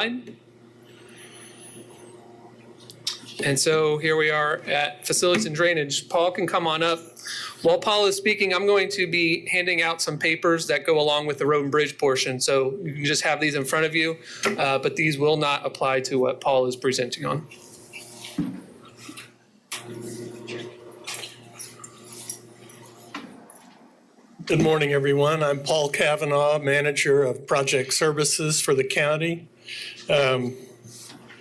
And so here we are at facilities and drainage. Paul can come on up. While Paul is speaking, I'm going to be handing out some papers that go along with the road and bridge portion. So you can just have these in front of you, but these will not apply to what Paul is presenting on. Good morning, everyone. I'm Paul Cavanaugh, Manager of Project Services for the county.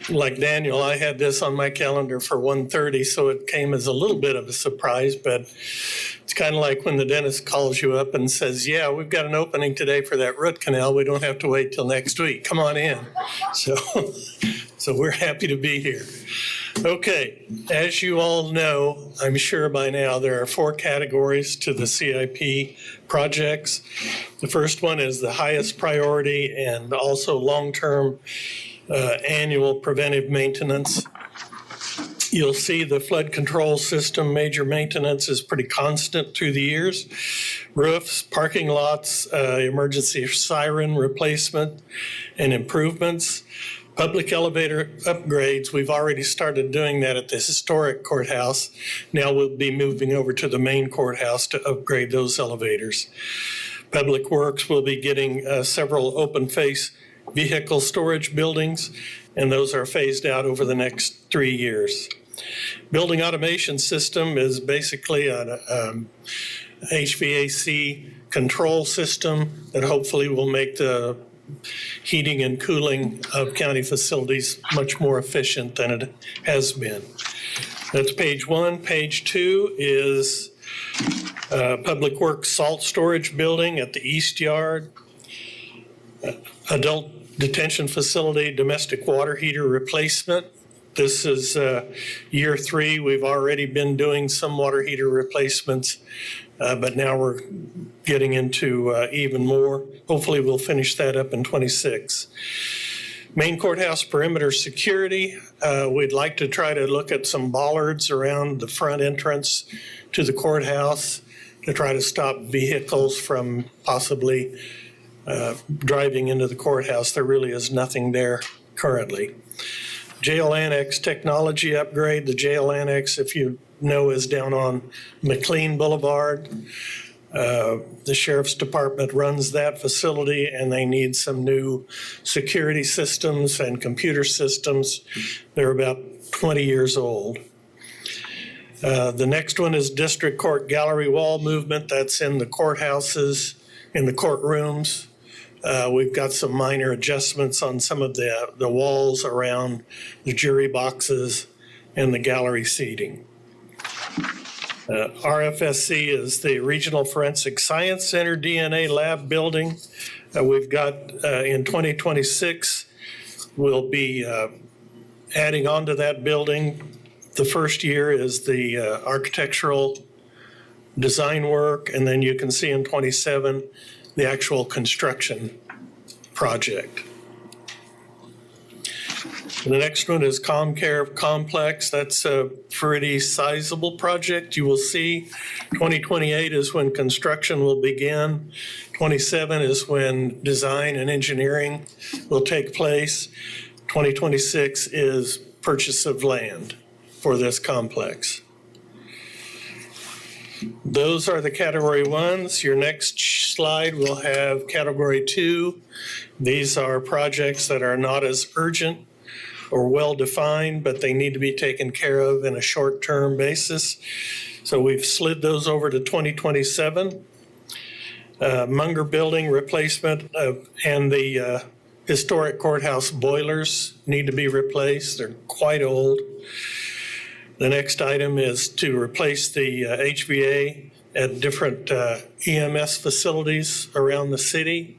Like Daniel, I had this on my calendar for 1:30, so it came as a little bit of a surprise, but it's kind of like when the dentist calls you up and says, yeah, we've got an opening today for that root canal. We don't have to wait till next week. Come on in. So we're happy to be here. Okay, as you all know, I'm sure by now, there are 4 categories to the CIP projects. The first one is the highest priority and also long-term annual preventive maintenance. You'll see the flood control system major maintenance is pretty constant through the years. Roofs, parking lots, emergency siren replacement and improvements. Public elevator upgrades, we've already started doing that at the historic courthouse. Now we'll be moving over to the main courthouse to upgrade those elevators. Public Works will be getting several open face vehicle storage buildings, and those are phased out over the next 3 years. Building automation system is basically an HVAC control system that hopefully will make the heating and cooling of county facilities much more efficient than it has been. That's page 1. Page 2 is Public Works salt storage building at the East Yard. Adult detention facility domestic water heater replacement. This is year 3. We've already been doing some water heater replacements, but now we're getting into even more. Hopefully we'll finish that up in 26. Main courthouse perimeter security. We'd like to try to look at some bollards around the front entrance to the courthouse to try to stop vehicles from possibly driving into the courthouse. There really is nothing there currently. Jail Annex technology upgrade. The jail annex, if you know, is down on McLean Boulevard. The Sheriff's Department runs that facility, and they need some new security systems and computer systems. They're about 20 years old. The next one is District Court Gallery Wall movement. That's in the courthouses, in the courtrooms. We've got some minor adjustments on some of the walls around the jury boxes and the gallery seating. RFSC is the Regional Forensic Science Center DNA lab building. We've got in 2026, we'll be adding on to that building. The first year is the architectural design work, and then you can see in 27 the actual construction project. The next one is ComCare Complex. That's a pretty sizable project. You will see 2028 is when construction will begin. 27 is when design and engineering will take place. 2026 is purchase of land for this complex. Those are the category 1s. Your next slide will have category 2. These are projects that are not as urgent or well-defined, but they need to be taken care of in a short-term basis. So we've slid those over to 2027. Munger building replacement and the historic courthouse boilers need to be replaced. They're quite old. The next item is to replace the HVA at different EMS facilities around the city.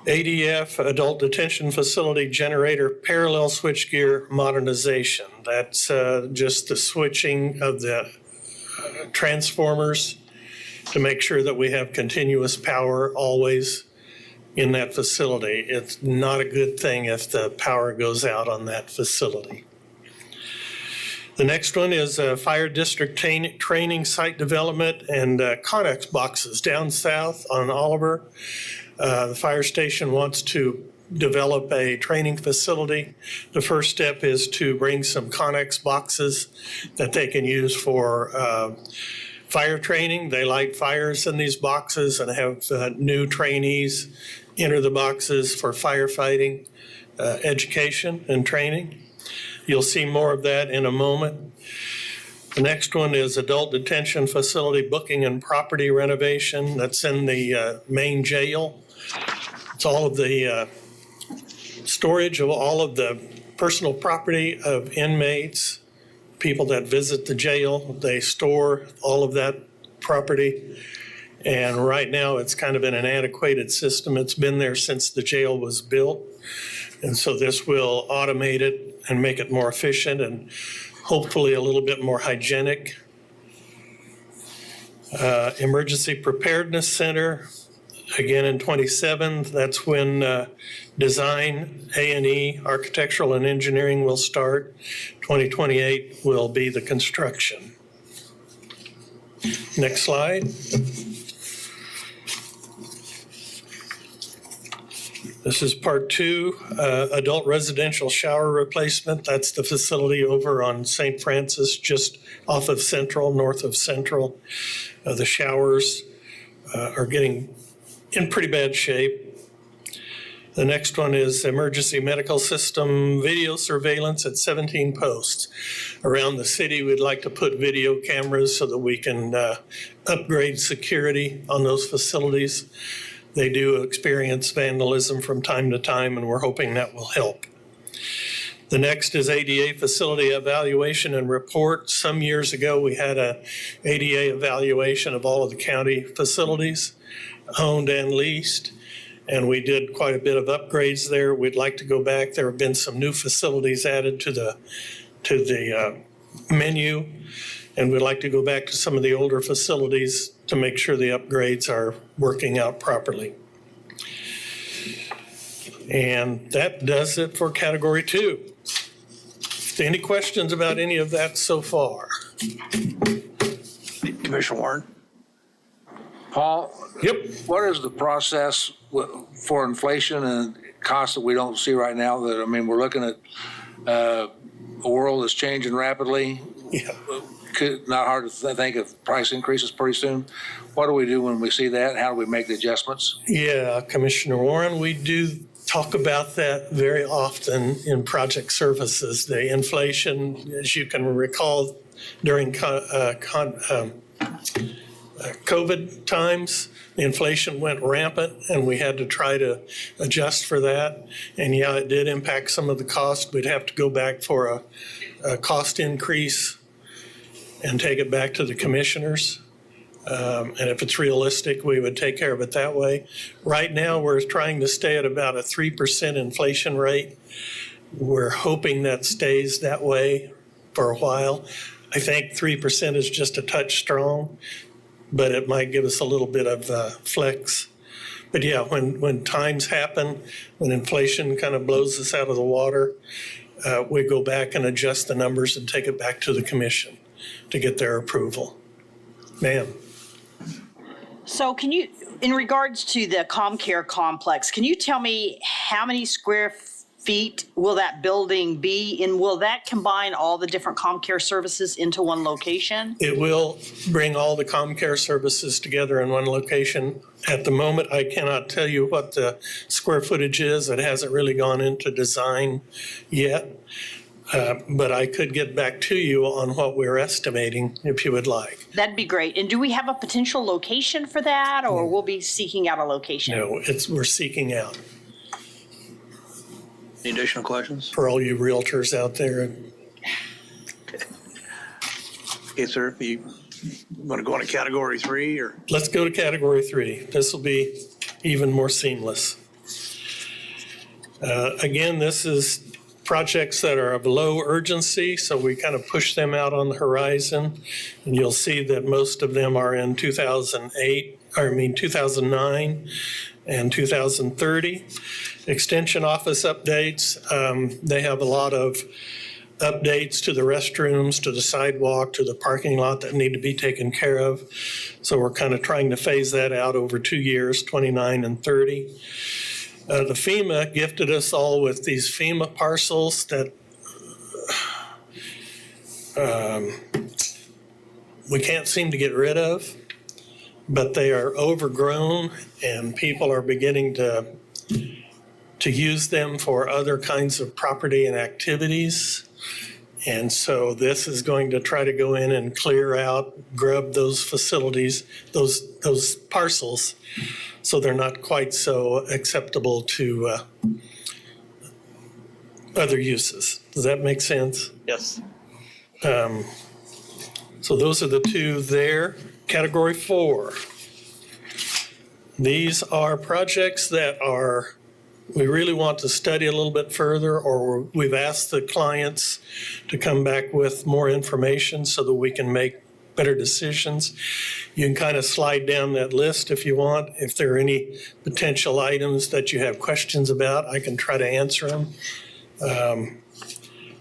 ADF, Adult Detention Facility Generator Parallel Switchgear Modernization. That's just the switching of the transformers to make sure that we have continuous power always in that facility. It's not a good thing if the power goes out on that facility. The next one is fire district training site development and Connex boxes down south on Oliver. The fire station wants to develop a training facility. The first step is to bring some Connex boxes that they can use for fire training. They light fires in these boxes and have new trainees enter the boxes for firefighting education and training. You'll see more of that in a moment. The next one is adult detention facility booking and property renovation. That's in the main jail. It's all of the storage of all of the personal property of inmates, people that visit the jail. They store all of that property. And right now it's kind of in an antiquated system. It's been there since the jail was built. And so this will automate it and make it more efficient and hopefully a little bit more hygienic. Emergency Preparedness Center, again in 27, that's when design, A&E, architectural and engineering will start. 2028 will be the construction. Next slide. This is part 2, adult residential shower replacement. That's the facility over on St. Francis, just off of Central, north of Central. The showers are getting in pretty bad shape. The next one is emergency medical system video surveillance at 17 posts. Around the city, we'd like to put video cameras so that we can upgrade security on those facilities. They do experience vandalism from time to time, and we're hoping that will help. The next is ADA facility evaluation and report. Some years ago, we had a ADA evaluation of all of the county facilities, owned and leased, and we did quite a bit of upgrades there. We'd like to go back. There have been some new facilities added to the menu, and we'd like to go back to some of the older facilities to make sure the upgrades are working out properly. And that does it for category 2. Any questions about any of that so far? Commissioner Warren? Paul? Yep. What is the process for inflation and costs that we don't see right now? That, I mean, we're looking at a world that's changing rapidly. Yeah. Not hard to think of price increases pretty soon. What do we do when we see that? How do we make the adjustments? Yeah, Commissioner Warren, we do talk about that very often in project services. The inflation, as you can recall, during COVID times, the inflation went rampant and we had to try to adjust for that. And yeah, it did impact some of the cost. We'd have to go back for a cost increase and take it back to the commissioners. And if it's realistic, we would take care of it that way. Right now, we're trying to stay at about a 3% inflation rate. We're hoping that stays that way for a while. I think 3% is just a touch strong, but it might give us a little bit of flex. But yeah, when times happen, when inflation kind of blows us out of the water, we go back and adjust the numbers and take it back to the commission to get their approval. Ma'am. So can you, in regards to the ComCare complex, can you tell me how many square feet will that building be? And will that combine all the different ComCare services into one location? It will bring all the ComCare services together in one location. At the moment, I cannot tell you what the square footage is. It hasn't really gone into design yet. But I could get back to you on what we're estimating if you would like. That'd be great. And do we have a potential location for that, or we'll be seeking out a location? No, we're seeking out. Any additional questions? For all you realtors out there. Okay, sir, you want to go on to category 3 or? Let's go to category 3. This will be even more seamless. Again, this is projects that are of low urgency, so we kind of push them out on the horizon. And you'll see that most of them are in 2009 and 2030. Extension office updates, they have a lot of updates to the restrooms, to the sidewalk, to the parking lot that need to be taken care of. So we're kind of trying to phase that out over 2 years, 29 and 30. The FEMA gifted us all with these FEMA parcels that we can't seem to get rid of, but they are overgrown and people are beginning to use them for other kinds of property and activities. And so this is going to try to go in and clear out, grub those facilities, those parcels, so they're not quite so acceptable to other uses. Does that make sense? Yes. So those are the two there. Category 4. These are projects that we really want to study a little bit further, or we've asked the clients to come back with more information so that we can make better decisions. You can kind of slide down that list if you want. If there are any potential items that you have questions about, I can try to answer them.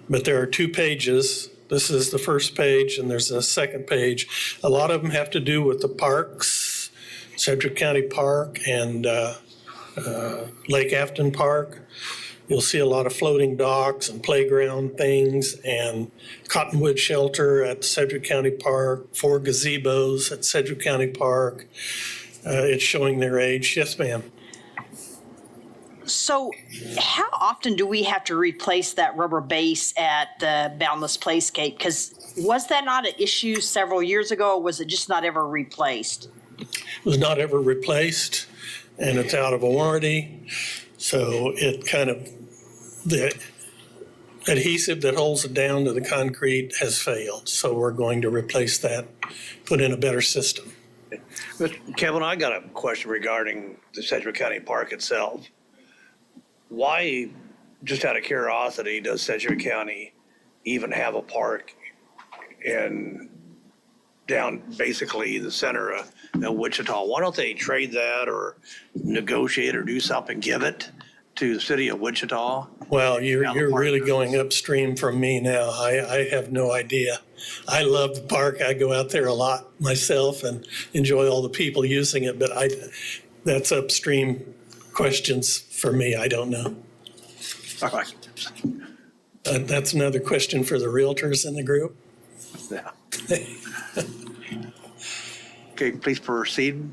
But there are 2 pages. This is the first page and there's a second page. A lot of them have to do with the parks, Sedgwick County Park and Lake Afton Park. You'll see a lot of floating docks and playground things and cottonwood shelter at Sedgwick County Park, 4 gazebos at Sedgwick County Park. It's showing their age. Yes, ma'am. So how often do we have to replace that rubber base at the Boundless Playscape? Because was that not an issue several years ago, or was it just not ever replaced? It was not ever replaced, and it's out of warranty. So it kind of, the adhesive that holds it down to the concrete has failed. So we're going to replace that, put in a better system. But Kevin, I got a question regarding the Sedgwick County Park itself. Why, just out of curiosity, does Sedgwick County even have a park down basically the center of Wichita? Why don't they trade that or negotiate or do something, give it to the city of Wichita? Well, you're really going upstream from me now. I have no idea. I love the park. I go out there a lot myself and enjoy all the people using it, but that's upstream questions for me. I don't know. All right. That's another question for the realtors in the group. Yeah. Okay, please proceed.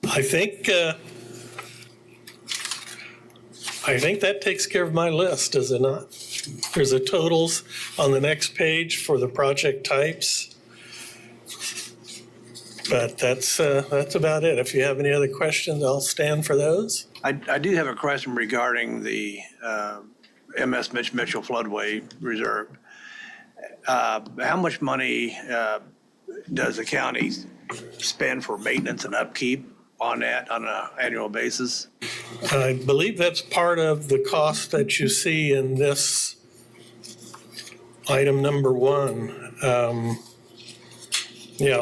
I think that takes care of my list, does it not? There's the totals on the next page for the project types. But that's about it. If you have any other questions, I'll stand for those. I do have a question regarding the MS Mitchell Floodway Reserve. How much money does the county spend for maintenance and upkeep on that on an annual basis? I believe that's part of the cost that you see in this item number 1.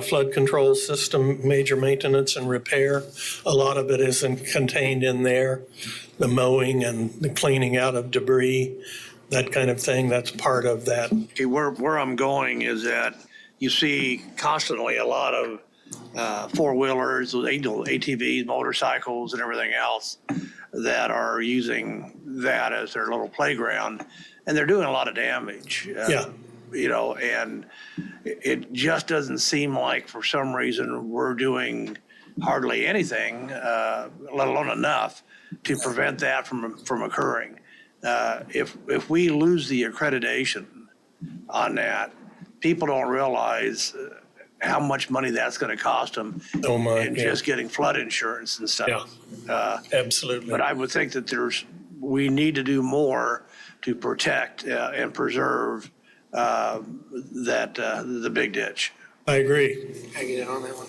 Flood control system, major maintenance and repair. A lot of it isn't contained in there. The mowing and the cleaning out of debris, that kind of thing, that's part of that. Okay, where I'm going is that you see constantly a lot of four-wheelers, ATVs, motorcycles, and everything else that are using that as their little playground, and they're doing a lot of damage. And it just doesn't seem like for some reason we're doing hardly anything, let alone enough to prevent that from occurring. If we lose the accreditation on that, people don't realize how much money that's going to cost them just getting flood insurance and stuff. Yeah, absolutely. But I would think that we need to do more to protect and preserve the big ditch. I agree. Can I get in on that one?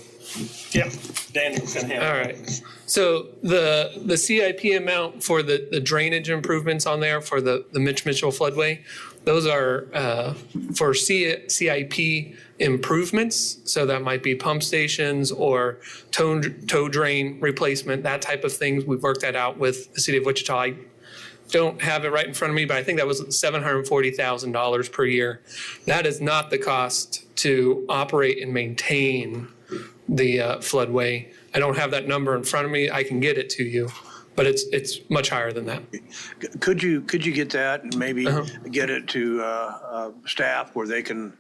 Yeah, Daniel can handle it. All right. So the CIP amount for the drainage improvements on there for the Mitchell floodway, those are for CIP improvements. So that might be pump stations or tow drain replacement, that type of things. We've worked that out with the city of Wichita. don't have it right in front of me, but I think that was $740,000 per year. That is not the cost to operate and maintain the floodway. I don't have that number in front of me. I can get it to you, but it's much higher than that. Could you get that and maybe get it to staff where they can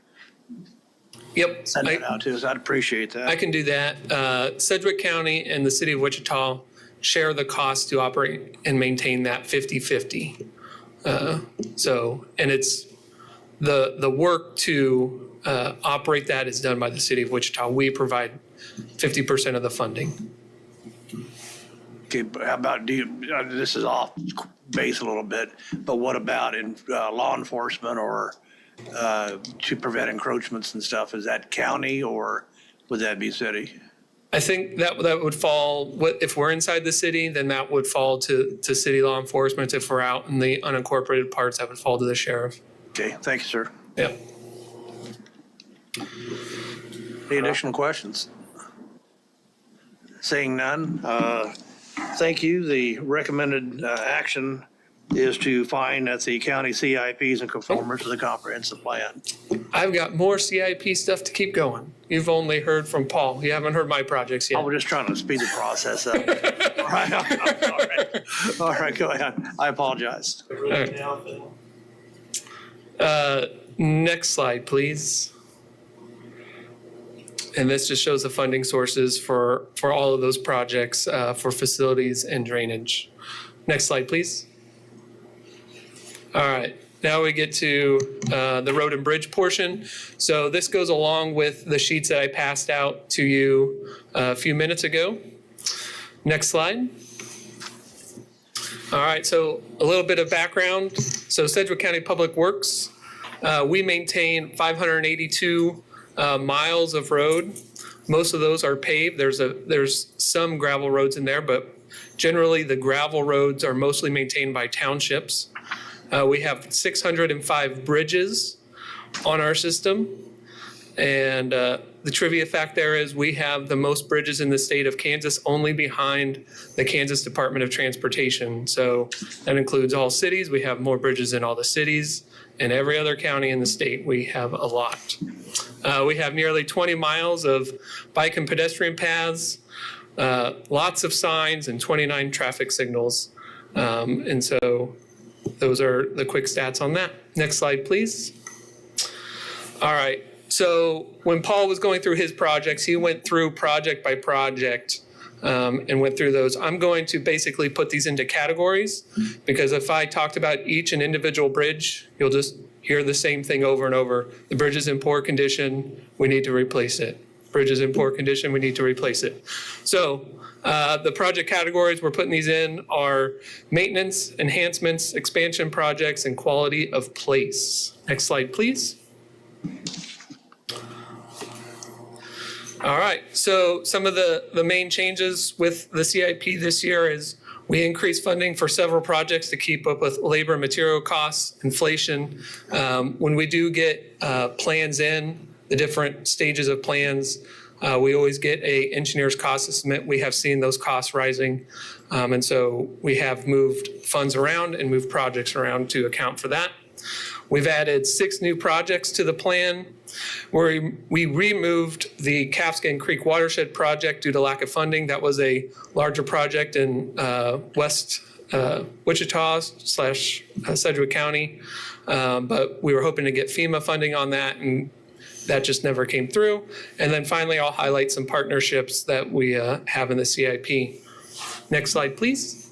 Yep. send it out to us? I'd appreciate that. I can do that. Sedgwick County and the city of Wichita share the cost to operate and maintain that 50-50. And it's the work to operate that is done by the city of Wichita. We provide 50% of the funding. Okay, but how about, this is off base a little bit, but what about in law enforcement or to prevent encroachments and stuff? Is that county or would that be city? I think that would fall, if we're inside the city, then that would fall to city law enforcement. If we're out in the unincorporated parts, that would fall to the sheriff. Okay, thank you, sir. Yeah. Any additional questions? Seeing none, thank you. The recommended action is to find that the county CIPs and conformers to the comprehensive plan. I've got more CIP stuff to keep going. You've only heard from Paul. You haven't heard my projects yet. I was just trying to speed the process up. All right, go ahead. I apologize. Next slide, please. And this just shows the funding sources for all of those projects for facilities and drainage. Next slide, please. All right, now we get to the road and bridge portion. So this goes along with the sheets that I passed out to you a few minutes ago. Next slide. All right, so a little bit of background. So Sedgwick County Public Works, we maintain 582 miles of road. Most of those are paved. There's some gravel roads in there, but generally the gravel roads are mostly maintained by townships. We have 605 bridges on our system. And the trivia fact there is we have the most bridges in the state of Kansas, only behind the Kansas Department of Transportation. So that includes all cities. We have more bridges in all the cities. And every other county in the state, we have a lot. We have nearly 20 miles of bike and pedestrian paths, lots of signs, and 29 traffic signals. And so those are the quick stats on that. Next slide, please. All right. So when Paul was going through his projects, he went through project by project and went through those. I'm going to basically put these into categories because if I talked about each and individual bridge, you'll just hear the same thing over and over. The bridge is in poor condition, we need to replace it. Bridge is in poor condition, we need to replace it. So the project categories we're putting these in are maintenance, enhancements, expansion projects, and quality of place. Next slide, please. All right, so some of the main changes with the CIP this year is we increased funding for several projects to keep up with labor and material costs, inflation. When we do get plans in, the different stages of plans, we always get a engineer's cost estimate. We have seen those costs rising. And so we have moved funds around and moved projects around to account for that. We've added 6 new projects to the plan where we removed the Calfskin Creek watershed project due to lack of funding. That was a larger project in West Wichita / Sedgwick County. But we were hoping to get FEMA funding on that, and that just never came through. And then finally, I'll highlight some partnerships that we have in the CIP. Next slide, please.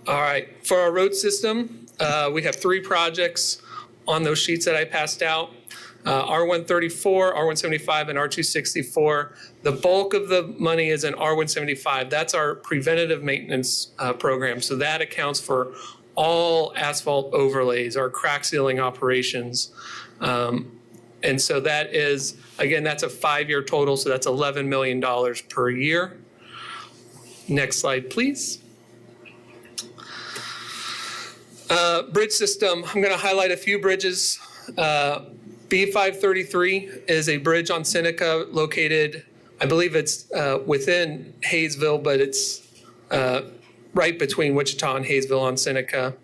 All right, for our road system, we have 3 projects on those sheets that I passed out. R134, R175, and R264. The bulk of the money is in R175. That's our preventative maintenance program. So that accounts for all asphalt overlays, our crack sealing operations. And so that is, again, that's a 5-year total. So that's $11 million per year. Next slide, please. Bridge system, I'm going to highlight a few bridges. B533 is a bridge on Seneca located, I believe it's within Hayesville, but it's right between Wichita and Hayesville on Seneca.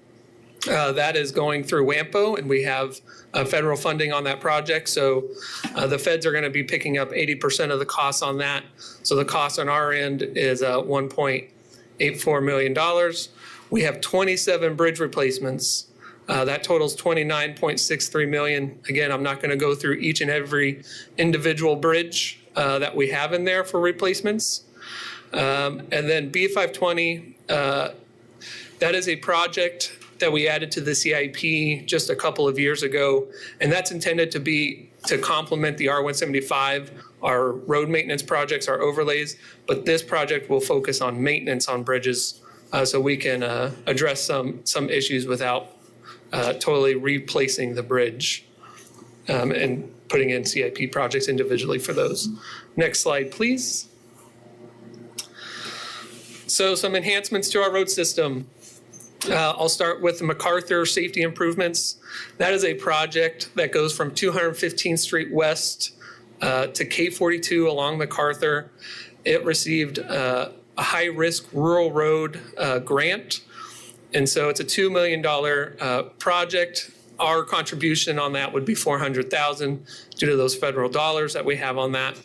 That is going through WAMPO, and we have federal funding on that project. So the feds are going to be picking up 80% of the costs on that. So the cost on our end is $1.84 million. We have 27 bridge replacements. That totals $29.63 million. Again, I'm not going to go through each and every individual bridge that we have in there for replacements. And then B520, that is a project that we added to the CIP just a couple of years ago, and that's intended to complement the R175, our road maintenance projects, our overlays, but this project will focus on maintenance on bridges, so we can address some issues without totally replacing the bridge, and putting in CIP projects individually for those. Next slide, please. So some enhancements to our road system. I'll start with the MacArthur safety improvements. That is a project that goes from 215th Street West to K42 along MacArthur. It received a high-risk rural road grant, and so it's a $2 million project. Our contribution on that would be $400,000 due to those federal dollars that we have on that.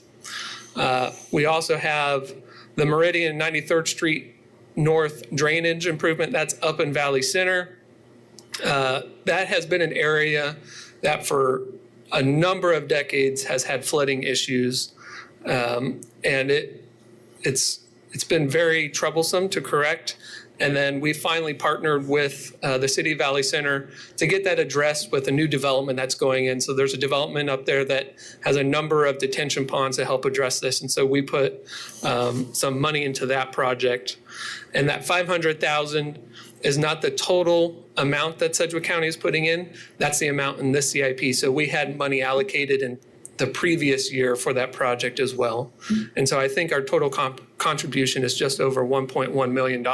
We also have the Meridian 93rd Street North drainage improvement. That's up in Valley Center. That has been an area that for a number of decades has had flooding issues, and it's been very troublesome to correct. And then we finally partnered with the City of Valley Center to get that addressed with a new development that's going in. So there's a development up there that has a number of detention ponds to help address this. And so we put some money into that project. And that $500,000 is not the total amount that Sedgwick County is putting in. That's the amount in this CIP. So we had money allocated in the previous year for that project as well. And so I think our total contribution is just over $1.1 million.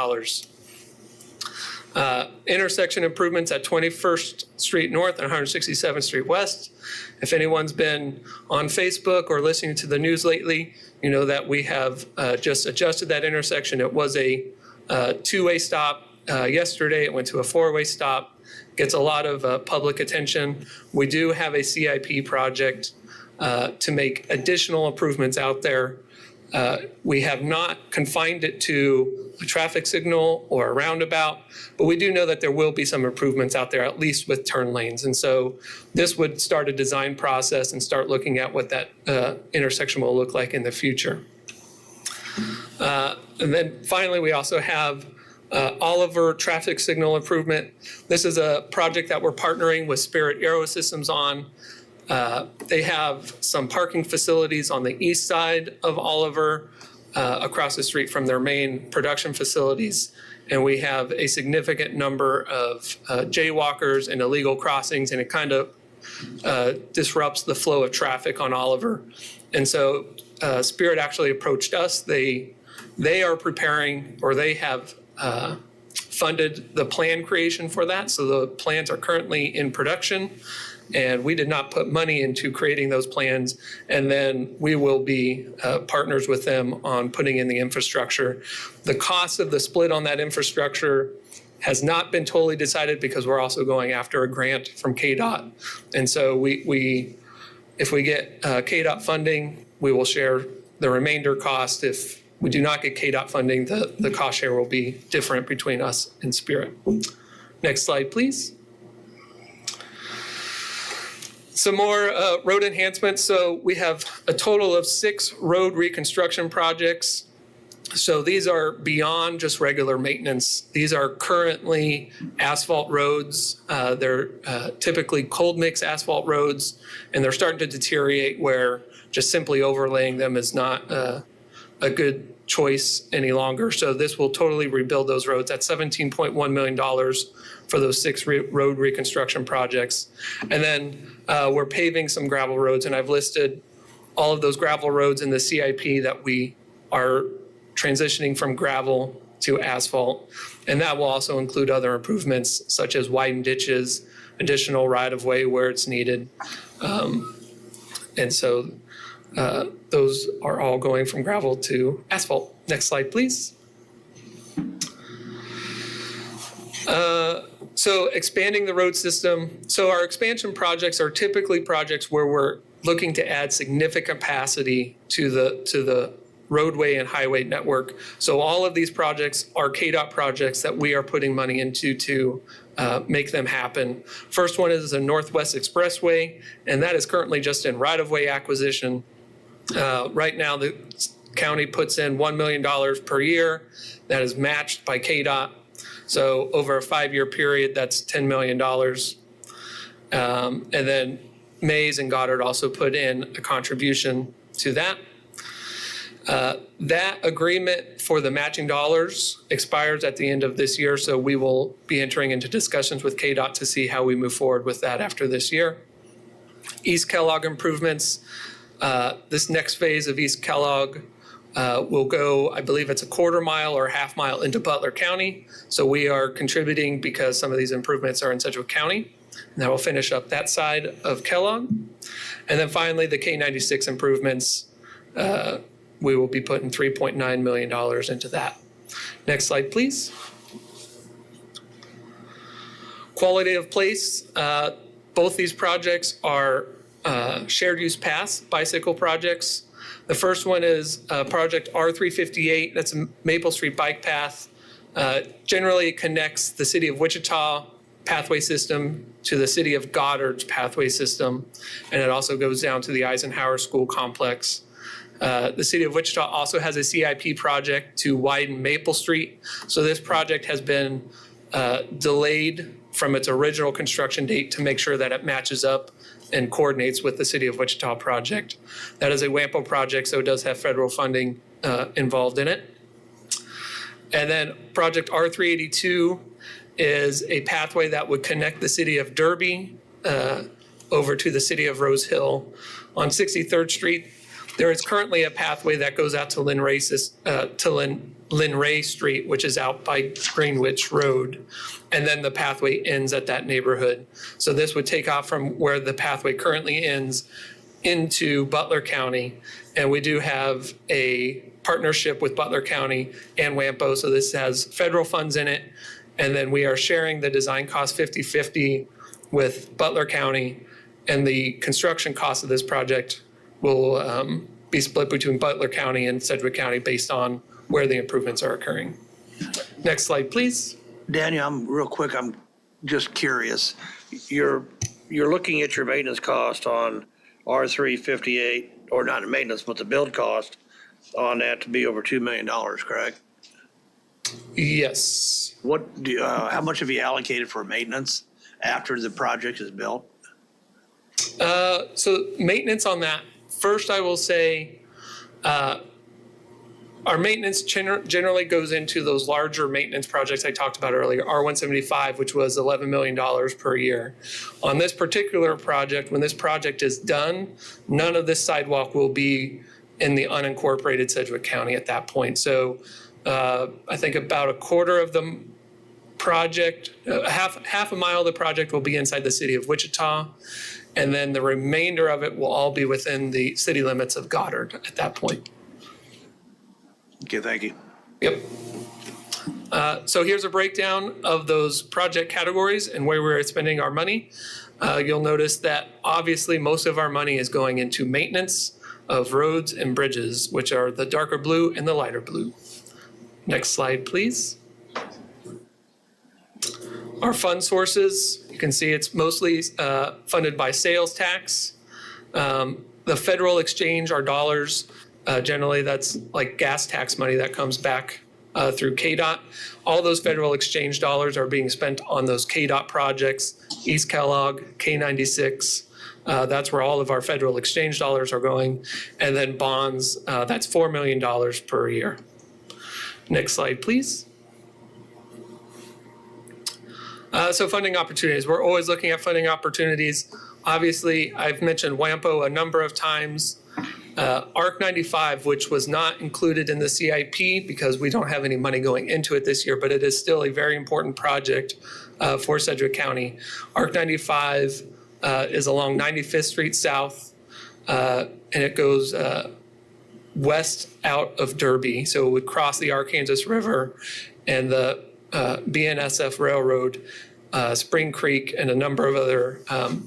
Intersection improvements at 21st Street North and 167th Street West. If anyone's been on Facebook or listening to the news lately, you know that we have just adjusted that intersection. It was a two-way stop. Yesterday, it went to a four-way stop. Gets a lot of public attention. We do have a CIP project to make additional improvements out there. We have not confined it to a traffic signal or a roundabout, but we do know that there will be some improvements out there, at least with turn lanes. And so this would start a design process and start looking at what that intersection will look like in the future. And then finally, we also have Oliver traffic signal improvement. This is a project that we're partnering with Spirit Aero Systems on. They have some parking facilities on the east side of Oliver, across the street from their main production facilities. And we have a significant number of jaywalkers and illegal crossings, and it kind of disrupts the flow of traffic on Oliver. And so Spirit actually approached us. They are preparing, or they have funded the plan creation for that. So the plans are currently in production, and we did not put money into creating those plans. And then we will be partners with them on putting in the infrastructure. The cost of the split on that infrastructure has not been totally decided because we're also going after a grant from KDOT. And so if we get KDOT funding, we will share the remainder cost. If we do not get KDOT funding, the cost share will be different between us and Spirit. Next slide, please. Some more road enhancements. So we have a total of 6 road reconstruction projects. So these are beyond just regular maintenance. These are currently asphalt roads. They're typically cold mix asphalt roads, and they're starting to deteriorate where just simply overlaying them is not a good choice any longer. So this will totally rebuild those roads. That's $17.1 million for those 6 road reconstruction projects. And then we're paving some gravel roads, and I've listed all of those gravel roads in the CIP that we are transitioning from gravel to asphalt. And that will also include other improvements such as widened ditches, additional right-of-way where it's needed. And so those are all going from gravel to asphalt. Next slide, please. So expanding the road system. So our expansion projects are typically projects where we're looking to add significant capacity to the roadway and highway network. So all of these projects are KDOT projects that we are putting money into to make them happen. First one is the Northwest Expressway, and that is currently just in right-of-way acquisition. Right now, the county puts in $1 million per year. That is matched by KDOT. So over a 5-year period, that's $10 million. And then Mays and Goddard also put in a contribution to that. That agreement for the matching dollars expires at the end of this year, so we will be entering into discussions with KDOT to see how we move forward with that after this year. East Kellogg improvements. This next phase of East Kellogg will go, I believe it's a quarter mile or a half mile into Butler County. So we are contributing because some of these improvements are in Sedgwick County. And that will finish up that side of Kellogg. And then finally, the K96 improvements, we will be putting $3.9 million into that. Next slide, please. Quality of place. Both these projects are shared use paths, bicycle projects. The first one is project R358. That's a Maple Street bike path. Generally, it connects the city of Wichita pathway system to the city of Goddard's pathway system. And it also goes down to the Eisenhower School complex. The city of Wichita also has a CIP project to widen Maple Street. So this project has been delayed from its original construction date to make sure that it matches up and coordinates with the city of Wichita project. That is a WAMPO project, so it does have federal funding involved in it. And then project R382 is a pathway that would connect the city of Derby over to the city of Rose Hill. On 63rd Street, there is currently a pathway that goes out to Lynn Ray Street, which is out by Greenwich Road. And then the pathway ends at that neighborhood. So this would take off from where the pathway currently ends into Butler County. And we do have a partnership with Butler County and WAMPO. So this has federal funds in it. And then we are sharing the design cost 50-50 with Butler County. And the construction cost of this project will be split between Butler County and Sedgwick County based on where the improvements are occurring. Next slide, please. Daniel, I'm just curious. You're looking at your maintenance cost on R358, or not maintenance, but the build cost on that to be over $2 million, correct? Yes. How much have you allocated for maintenance after the project is built? So maintenance on that, first I will say, our maintenance generally goes into those larger maintenance projects I talked about earlier, R175, which was $11 million per year. On this particular project, when this project is done, none of this sidewalk will be in the unincorporated Sedgwick County at that point. So I think about a quarter of the project, half a mile of the project will be inside the city of Wichita. And then the remainder of it will all be within the city limits of Goddard at that point. Okay, thank you. Yep. So here's a breakdown of those project categories and where we're spending our money. You'll notice that obviously most of our money is going into maintenance of roads and bridges, which are the darker blue and the lighter blue. Next slide, please. Our fund sources, you can see it's mostly funded by sales tax. The federal exchange, our dollars, generally that's like gas tax money that comes back through KDOT. All those federal exchange dollars are being spent on those KDOT projects, East Kellogg, K96. That's where all of our federal exchange dollars are going. And then bonds, that's $4 million per year. Next slide, please. So funding opportunities. We're always looking at funding opportunities. Obviously, I've mentioned WAMPO a number of times. ARC 95, which was not included in the CIP because we don't have any money going into it this year, but it is still a very important project for Sedgwick County. ARC 95 is along 95th Street South, and it goes west out of Derby. So it would cross the Arkansas River and the BNSF Railroad Spring Creek, and a number of other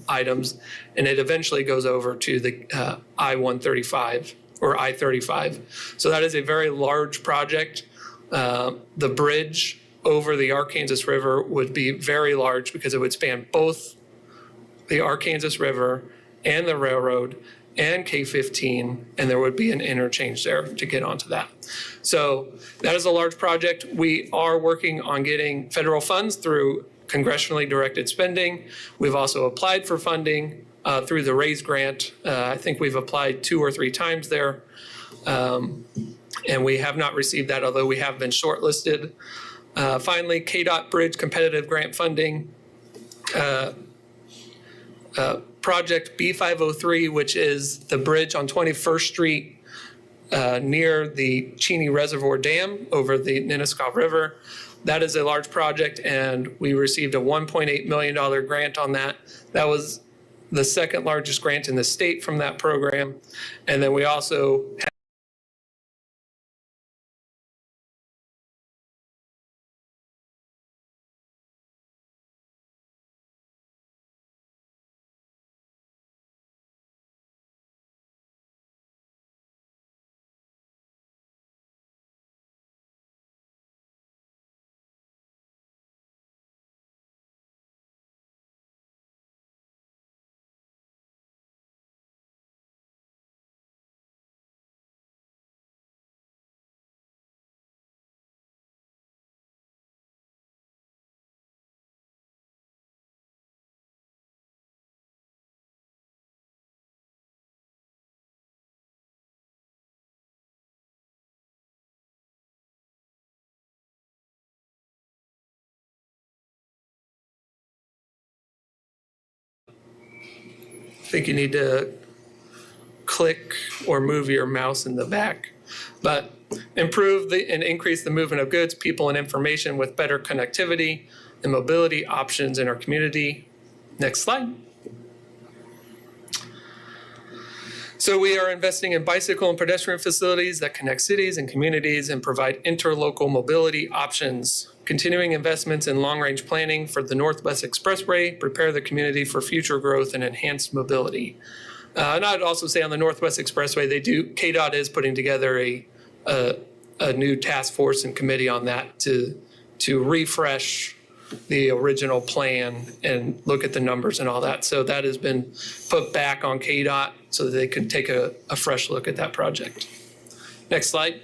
items. And it eventually goes over to the I-135 or I-35. So that is a very large project. The bridge over the Arkansas River would be very large because it would span both the Arkansas River and the railroad and K-15, and there would be an interchange there to get onto that. So that is a large project. We are working on getting federal funds through congressionally directed spending. We've also applied for funding through the RAISE grant. I think we've applied 2 or 3 times there. And we have not received that, although we have been shortlisted. Finally, KDOT Bridge Competitive Grant Funding. Project B503, which is the bridge on 21st Street near the Cheney Reservoir Dam over the Nenasko River. That is a large project, and we received a $1.8 million grant on that. That was the second largest grant in the state from that program. And then we also have I think you need to click or move your mouse in the back, but improve and increase the movement of goods, people, and information with better connectivity and mobility options in our community. Next slide. So we are investing in bicycle and pedestrian facilities that connect cities and communities and provide interlocal mobility options. Continuing investments in long-range planning for the Northwest Expressway, prepare the community for future growth and enhanced mobility. And I'd also say on the Northwest Expressway, KDOT is putting together a new task force and committee on that to refresh the original plan and look at the numbers and all that. So that has been put back on KDOT so that they can take a fresh look at that project. Next slide.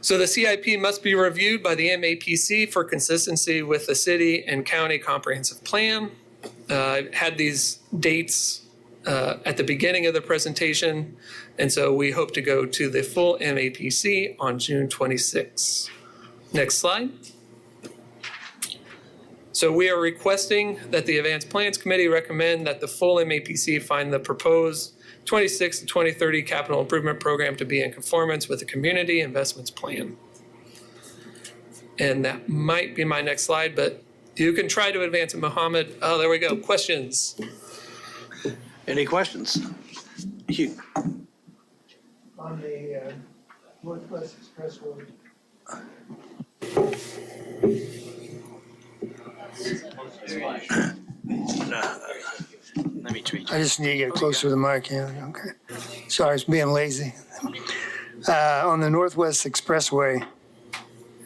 So the CIP must be reviewed by the MAPC for consistency with the city and county comprehensive plan. I had these dates at the beginning of the presentation, and so we hope to go to the full MAPC on June 26. Next slide. So we are requesting that the Advanced Plans Committee recommend that the full MAPC find the proposed 26 to 2030 capital improvement program to be in conformance with the community investments plan. And that might be my next slide, but you can try to advance it, Mohammed. Oh, there we go. Questions? Any questions? Hugh? On the Northwest Expressway. Let me tweet I just need to get closer to the mic. Yeah, okay. Sorry, I was being lazy. On the Northwest Expressway,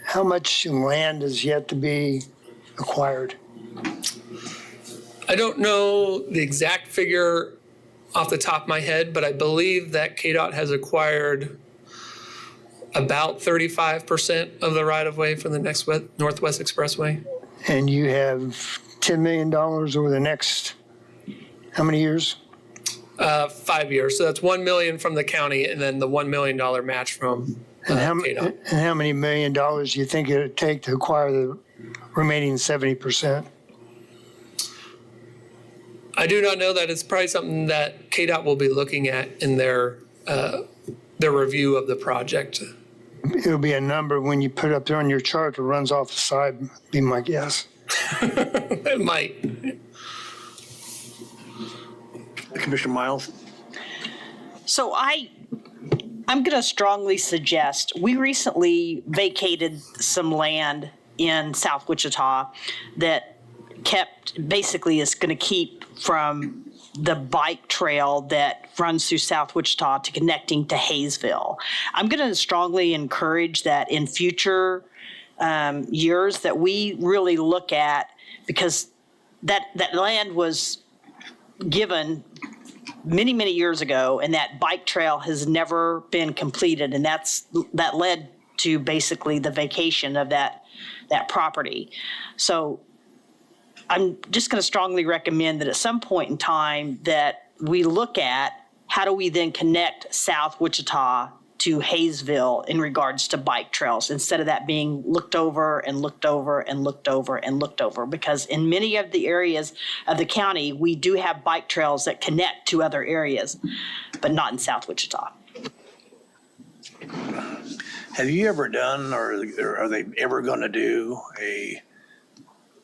how much land is yet to be acquired? I don't know the exact figure off the top of my head, but I believe that KDOT has acquired about 35% of the right-of-way for the next Northwest Expressway. And you have $10 million over the next, how many years? 5 years. So that's $1 million from the county and then the $1 million match from KDOT. And how many $1 million do you think it would take to acquire the remaining 70%? I do not know that. It's probably something that KDOT will be looking at in their review of the project. It'll be a number when you put it up there on your chart that runs off the side, be my guess. It might. Commissioner Miles? So I'm going to strongly suggest, we recently vacated some land in South Wichita that basically is going to keep from the bike trail that runs through South Wichita to connecting to Hayesville. I'm going to strongly encourage that in future years that we really look at, because that land was given many, many years ago, and that bike trail has never been completed, and that led to basically the vacation of that property. So I'm just going to strongly recommend that at some point in time that we look at how do we then connect South Wichita to Hayesville in regards to bike trails, instead of that being looked over and looked over and looked over and looked over. Because in many of the areas of the county, we do have bike trails that connect to other areas, but not in South Wichita. Have you ever done, or are they ever going to do a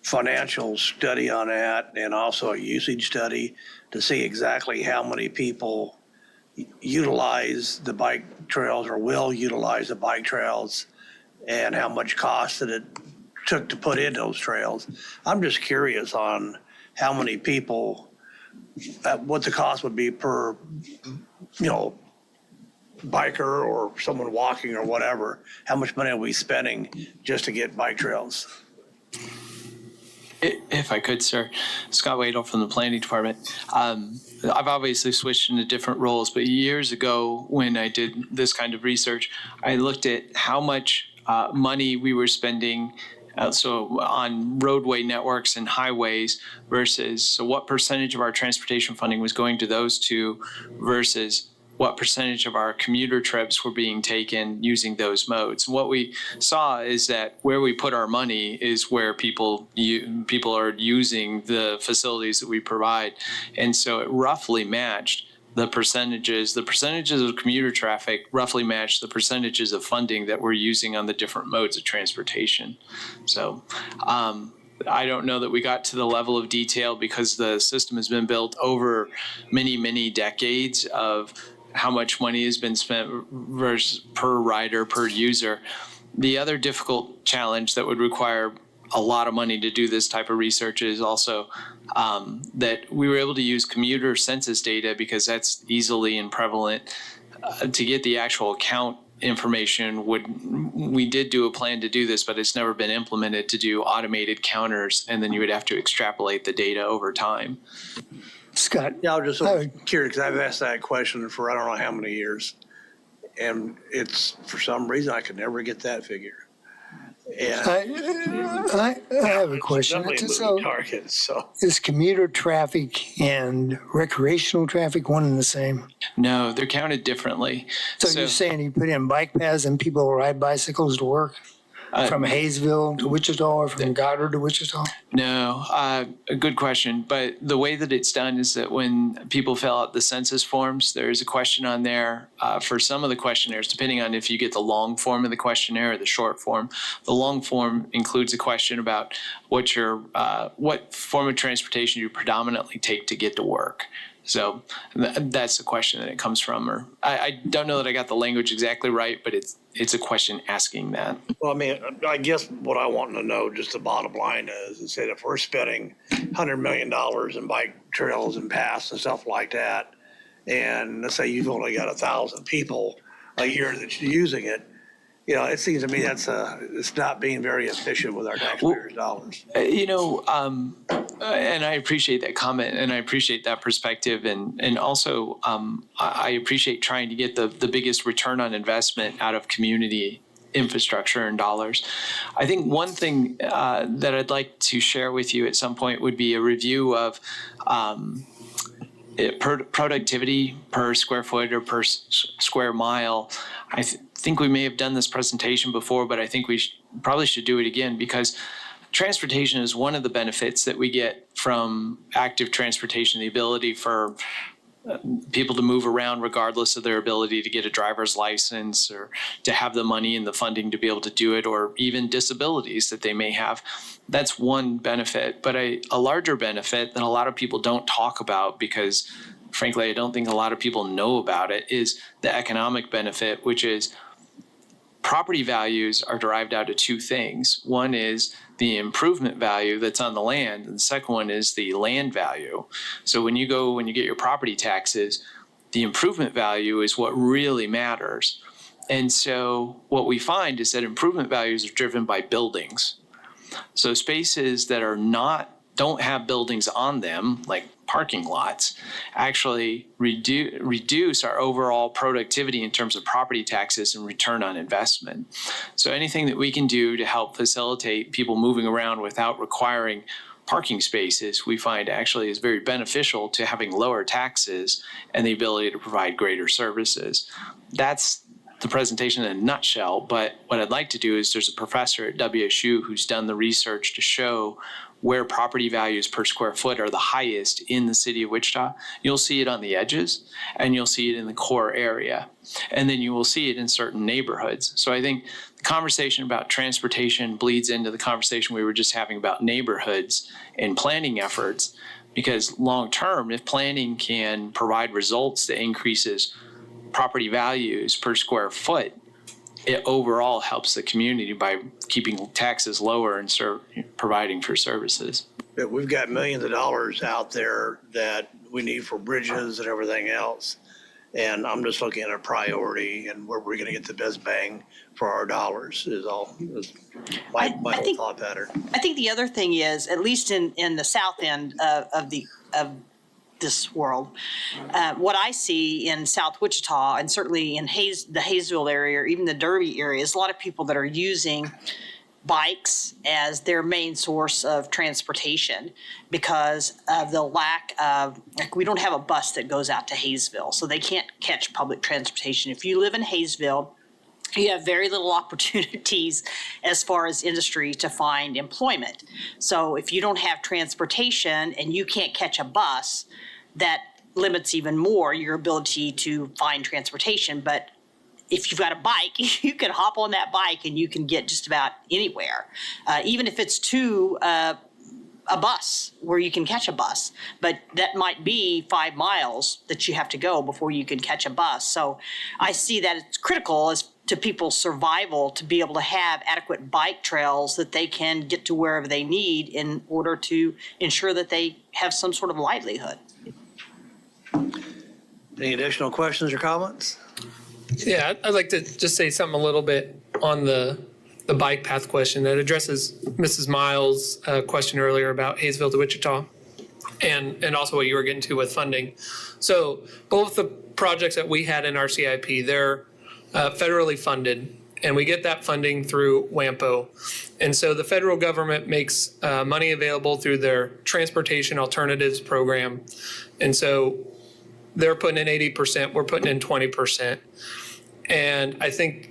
financial study on that, and also a usage study to see exactly how many people utilize the bike trails or will utilize the bike trails, and how much cost that it took to put in those trails? I'm just curious on how many people, what the cost would be per, biker or someone walking or whatever. How much money are we spending just to get bike trails? If I could, sir. Scott Wadle from the Planning Department. I've obviously switched into different roles, but years ago when I did this kind of research, I looked at how much money we were spending on roadway networks and highways versus, so what percentage of our transportation funding was going to those two versus what percentage of our commuter trips were being taken using those modes. What we saw is that where we put our money is where people are using the facilities that we provide. And so it roughly matched the percentages of commuter traffic roughly matched the percentages of funding that we're using on the different modes of transportation. So I don't know that we got to the level of detail because the system has been built over many, many decades of how much money has been spent versus per rider, per user. The other difficult challenge that would require a lot of money to do this type of research is also that we were able to use commuter census data because that's easily and prevalent to get the actual count information. We did do a plan to do this, but it's never been implemented to do automated counters, and then you would have to extrapolate the data over time. Scott? Yeah, I'm just curious, because I've asked that question for I don't know how many years. And it's, for some reason, I could never get that figure. And I have a question. definitely a So moving target, so. is commuter traffic and recreational traffic one and the same? No, they're counted differently. So you're saying you put in bike paths and people ride bicycles to work? From Hayesville to Wichita or from Goddard to Wichita? No, a good question. But the way that it's done is that when people fill out the census forms, there's a question on there for some of the questionnaires, depending on if you get the long form of the questionnaire or the short form. The long form includes a question about what form of transportation you predominantly take to get to work. So that's the question that it comes from. Or I don't know that I got the language exactly right, but it's a question asking that. Well, I mean, I guess what I want to know, just the bottom line is that if we're spending $100 million in bike trails and paths and stuff like that, and let's say you've only got 1,000 people a year that's using it, it seems to me it's not being very efficient with our taxpayers' dollars. And I appreciate that comment, and I appreciate that perspective, and also I appreciate trying to get the biggest return on investment out of community infrastructure and dollars. I think one thing that I'd like to share with you at some point would be a review of productivity per square foot or per square mile. I think we may have done this presentation before, but I think we probably should do it again, because transportation is one of the benefits that we get from active transportation, the ability for people to move around regardless of their ability to get a driver's license or to have the money and the funding to be able to do it, or even disabilities that they may have. That's one benefit. But a larger benefit that a lot of people don't talk about, because frankly, I don't think a lot of people know about it, is the economic benefit, which is property values are derived out of two things. One is the improvement value that's on the land, and the second one is the land value. So when you get your property taxes, the improvement value is what really matters. And so what we find is that improvement values are driven by buildings. So spaces that don't have buildings on them, like parking lots, actually reduce our overall productivity in terms of property taxes and return on investment. So anything that we can do to help facilitate people moving around without requiring parking spaces, we find actually is very beneficial to having lower taxes and the ability to provide greater services. That's the presentation in a nutshell, but what I'd like to do is there's a professor at WSU who's done the research to show where property values per square foot are the highest in the city of Wichita. You'll see it on the edges, and you'll see it in the core area. And then you will see it in certain neighborhoods. So I think the conversation about transportation bleeds into the conversation we were just having about neighborhoods and planning efforts, because long-term, if planning can provide results that increases property values per square foot, it overall helps the community by keeping taxes lower and providing for services. But we've got millions of dollars out there that we need for bridges and everything else. And I'm just looking at a priority and where we're going to get the best bang for our dollars is my whole thought pattern. I think the other thing is, at least in the south end of this world, what I see in South Wichita and certainly in the Hayesville area or even the Derby area is a lot of people that are using bikes as their main source of transportation because of the lack of, like, we don't have a bus that goes out to Hayesville, so they can't catch public transportation. If you live in Hayesville, you have very little opportunities as far as industry to find employment. So if you don't have transportation and you can't catch a bus, that limits even more your ability to find transportation. But if you've got a bike, you can hop on that bike and you can get just about anywhere, even if it's to a bus where you can catch a bus. But that might be 5 miles that you have to go before you can catch a bus. So I see that it's critical as to people's survival to be able to have adequate bike trails that they can get to wherever they need in order to ensure that they have some sort of livelihood. Any additional questions or comments? Yeah, I'd like to just say something a little bit on the bike path question that addresses Mrs. Miles' question earlier about Hayesville to Wichita and also what you were getting to with funding. So both the projects that we had in our CIP, they're federally funded, and we get that funding through WAMPO. And so the federal government makes money available through their Transportation Alternatives Program. And so they're putting in 80%, we're putting in 20%. And I think,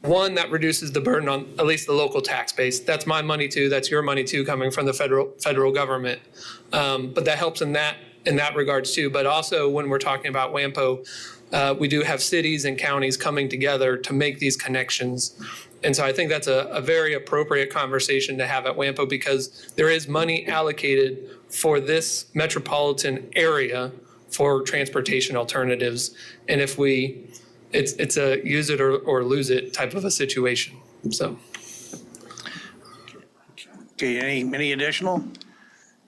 one, that reduces the burden on at least the local tax base. That's my money too, that's your money too, coming from the federal government. But that helps in that regards too. But also when we're talking about WAMPO, we do have cities and counties coming together to make these connections. And so I think that's a very appropriate conversation to have at WAMPO because there is money allocated for this metropolitan area for transportation alternatives. And if it's a use it or lose it type of a situation, so. Okay, any additional?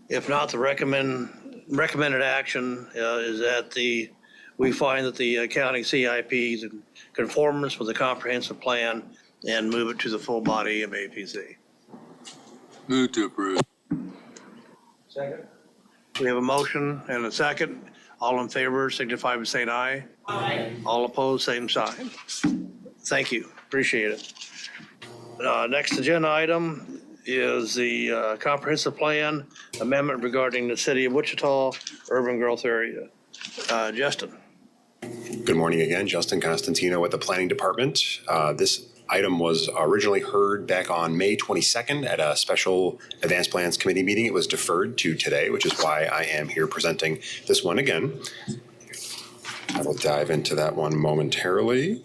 If not, the recommended action is that we find that the county CIP is in conformance with the comprehensive plan and move it to the full body of APC. Move to approve. Second. We have a motion and a second. All in favor signify by saying aye. Aye. All opposed, same sign. Thank you, appreciate it. Next agenda item is the comprehensive plan amendment regarding the city of Wichita urban growth area. Justin. Good morning again, Justin Constantino with the Planning Department. This item was originally heard back on May 22nd at a special Advanced Plans Committee meeting. It was deferred to today, which is why I am here presenting this one again. I will dive into that one momentarily.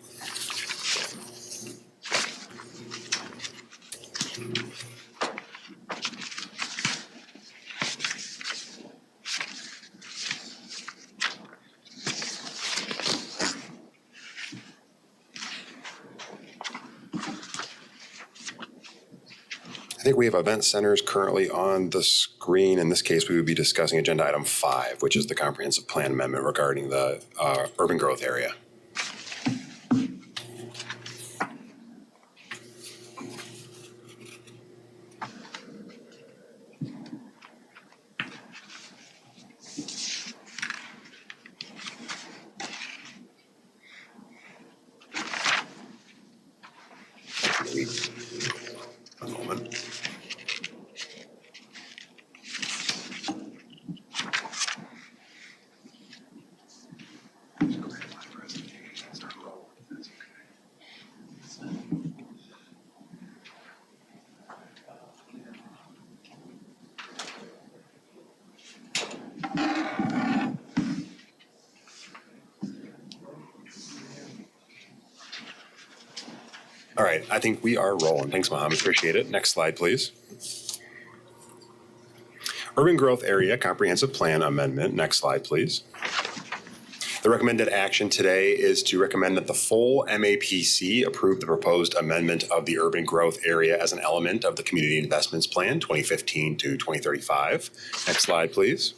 I think we have event centers currently on the screen. In this case, we would be discussing agenda item 5, which is the comprehensive plan amendment regarding the urban growth area. A moment. All right, I think we are rolling. Thanks, Mohammed. Appreciate it. Next slide, please. Urban Growth Area Comprehensive Plan Amendment. Next slide, please. The recommended action today is to recommend that the full MAPC approve the proposed amendment of the urban growth area as an element of the Community Investments Plan 2015 to 2035. Next slide, please.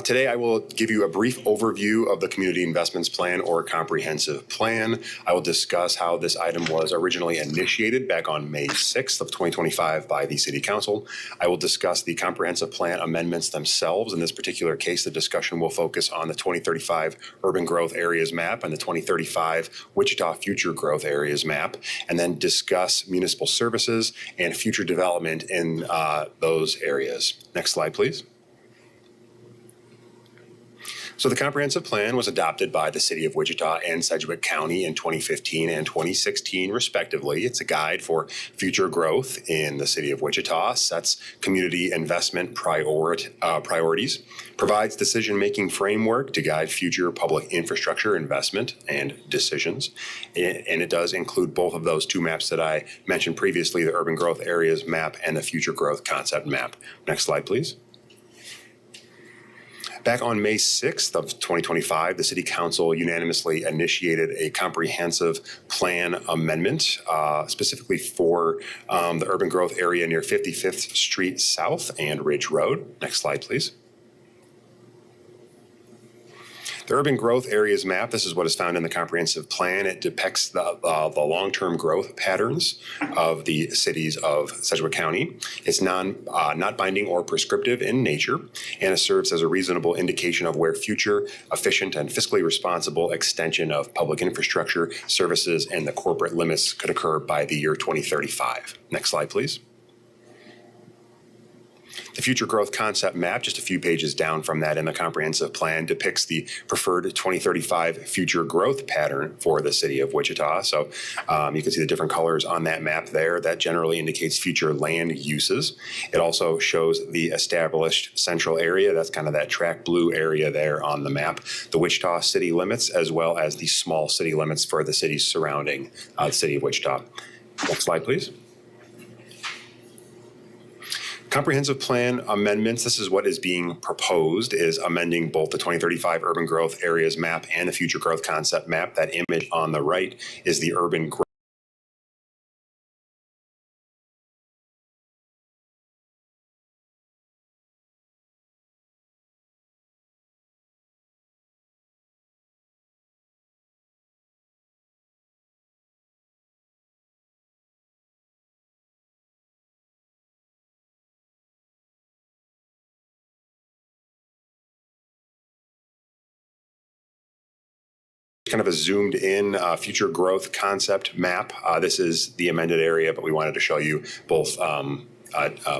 Today, I will give you a brief overview of the Community Investments Plan or Comprehensive Plan. I will discuss how this item was originally initiated back on May 6th of 2025 by the City Council. I will discuss the Comprehensive Plan amendments themselves. In this particular case, the discussion will focus on the 2035 Urban Growth Areas Map and the 2035 Wichita Future Growth Areas Map, and then discuss municipal services and future development in those areas. Next slide, please. So the comprehensive plan was adopted by the City of Wichita and Sedgwick County in 2015 and 2016, respectively. It's a guide for future growth in the City of Wichita, sets community investment priorities, provides decision-making framework to guide future public infrastructure investment and decisions. And it does include both of those two maps that I mentioned previously, the Urban Growth Areas Map and the Future Growth Concept Map. Next slide, please. Back on May 6th of 2025, the City Council unanimously initiated a comprehensive plan amendment, specifically for the urban growth area near 55th Street South and Ridge Road. Next slide, please. The Urban Growth Areas Map, this is what is found in the comprehensive plan. It depicts the long-term growth patterns of the cities of Sedgwick County. It's not binding or prescriptive in nature, and it serves as a reasonable indication of where future efficient and fiscally responsible extension of public infrastructure, services, and the corporate limits could occur by the year 2035. Next slide, please. The Future Growth Concept Map, just a few pages down from that in the comprehensive plan, depicts the preferred 2035 future growth pattern for the City of Wichita. So you can see the different colors on that map there. That generally indicates future land uses. It also shows the established central area. That's kind of that track blue area there on the map. The Wichita city limits, as well as the small city limits for the cities surrounding the City of Wichita. Next slide, please. Comprehensive plan amendments, this is what is being proposed, is amending both the 2035 Urban Growth Areas Map and the Future Growth Concept Map. That image on the right is the urban growth. Kind of a zoomed in future growth concept map. This is the amended area, but we wanted to show you both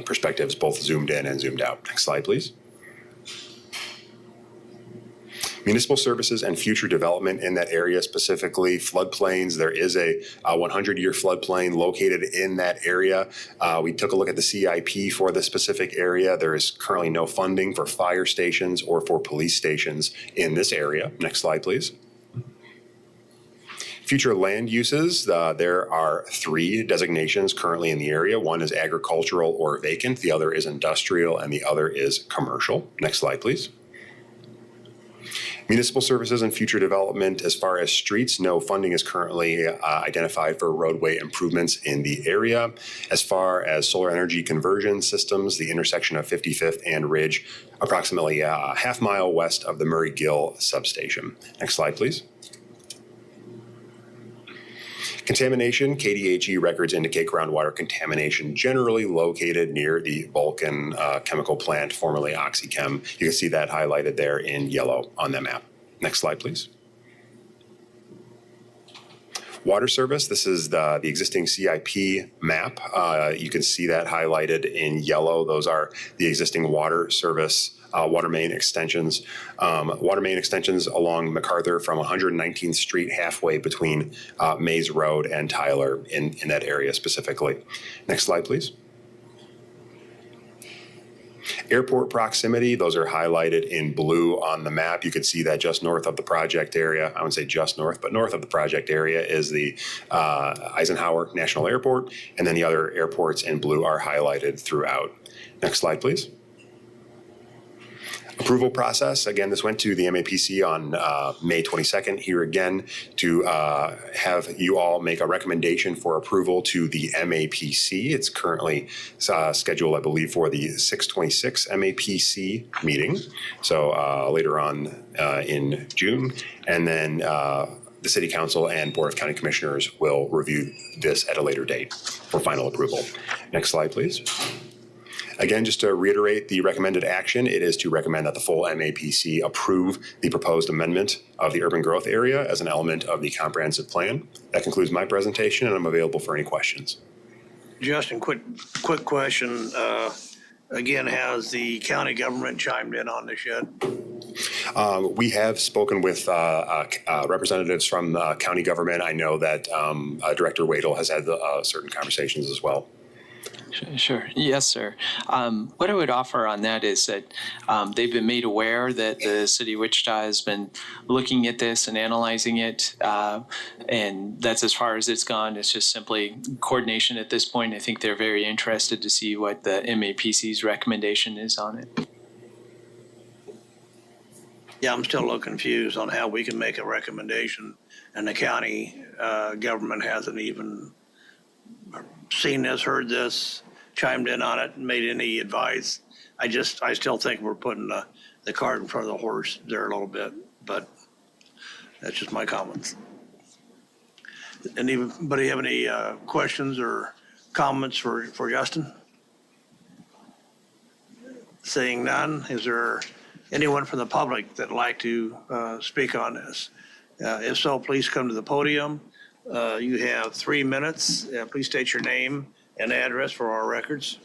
perspectives, both zoomed in and zoomed out. Next slide, please. Municipal services and future development in that area, specifically floodplains. There is a 100-year floodplain located in that area. We took a look at the CIP for the specific area. There is currently no funding for fire stations or for police stations in this area. Next slide, please. Future land uses, there are 3 designations currently in the area. One is agricultural or vacant, the other is industrial, and the other is commercial. Next slide, please. Municipal services and future development, as far as streets, no funding is currently identified for roadway improvements in the area. As far as solar energy conversion systems, the intersection of 55th and Ridge, approximately a half mile west of the Murray Gill substation. Next slide, please. Contamination, KDHE records indicate groundwater contamination generally located near the Vulcan chemical plant, formerly OxyChem. You can see that highlighted there in yellow on the map. Next slide, please. Water service, this is the existing CIP map. You can see that highlighted in yellow. Those are the existing water service water main extensions. Water main extensions along MacArthur from 119th Street halfway between Mays Road and Tyler in that area specifically. Next slide, please. Airport proximity, those are highlighted in blue on the map. You can see that just north of the project area, I wouldn't say just north, but north of the project area is the Eisenhower National Airport, and then the other airports in blue are highlighted throughout. Next slide, please. Approval process, again, this went to the MAPC on May 22nd, here again to have you all make a recommendation for approval to the MAPC. It's currently scheduled, I believe, for the 6/26 MAPC meeting, so later on in June. And then the City Council and Board of County Commissioners will review this at a later date for final approval. Next slide, please. Again, just to reiterate the recommended action, it is to recommend that the full MAPC approve the proposed amendment of the urban growth area as an element of the comprehensive plan. That concludes my presentation, and I'm available for any questions. Justin, quick question. Again, has the county government chimed in on this yet? We have spoken with representatives from county government. I know that Director Wadle has had certain conversations as well. Sure. Yes, sir. What I would offer on that is that they've been made aware that the city of Wichita has been looking at this and analyzing it, and that's as far as it's gone. It's just simply coordination at this point. I think they're very interested to see what the MAPC's recommendation is on it. Yeah, I'm still a little confused on how we can make a recommendation and the county government hasn't even seen this, heard this, chimed in on it, and made any advice. I still think we're putting the cart in front of the horse there a little bit, but that's just my comments. Anybody have any questions or comments for Justin? Seeing none, is there anyone from the public that'd like to speak on this? If so, please come to the podium. You have 3 minutes. Please state your name and address for our records.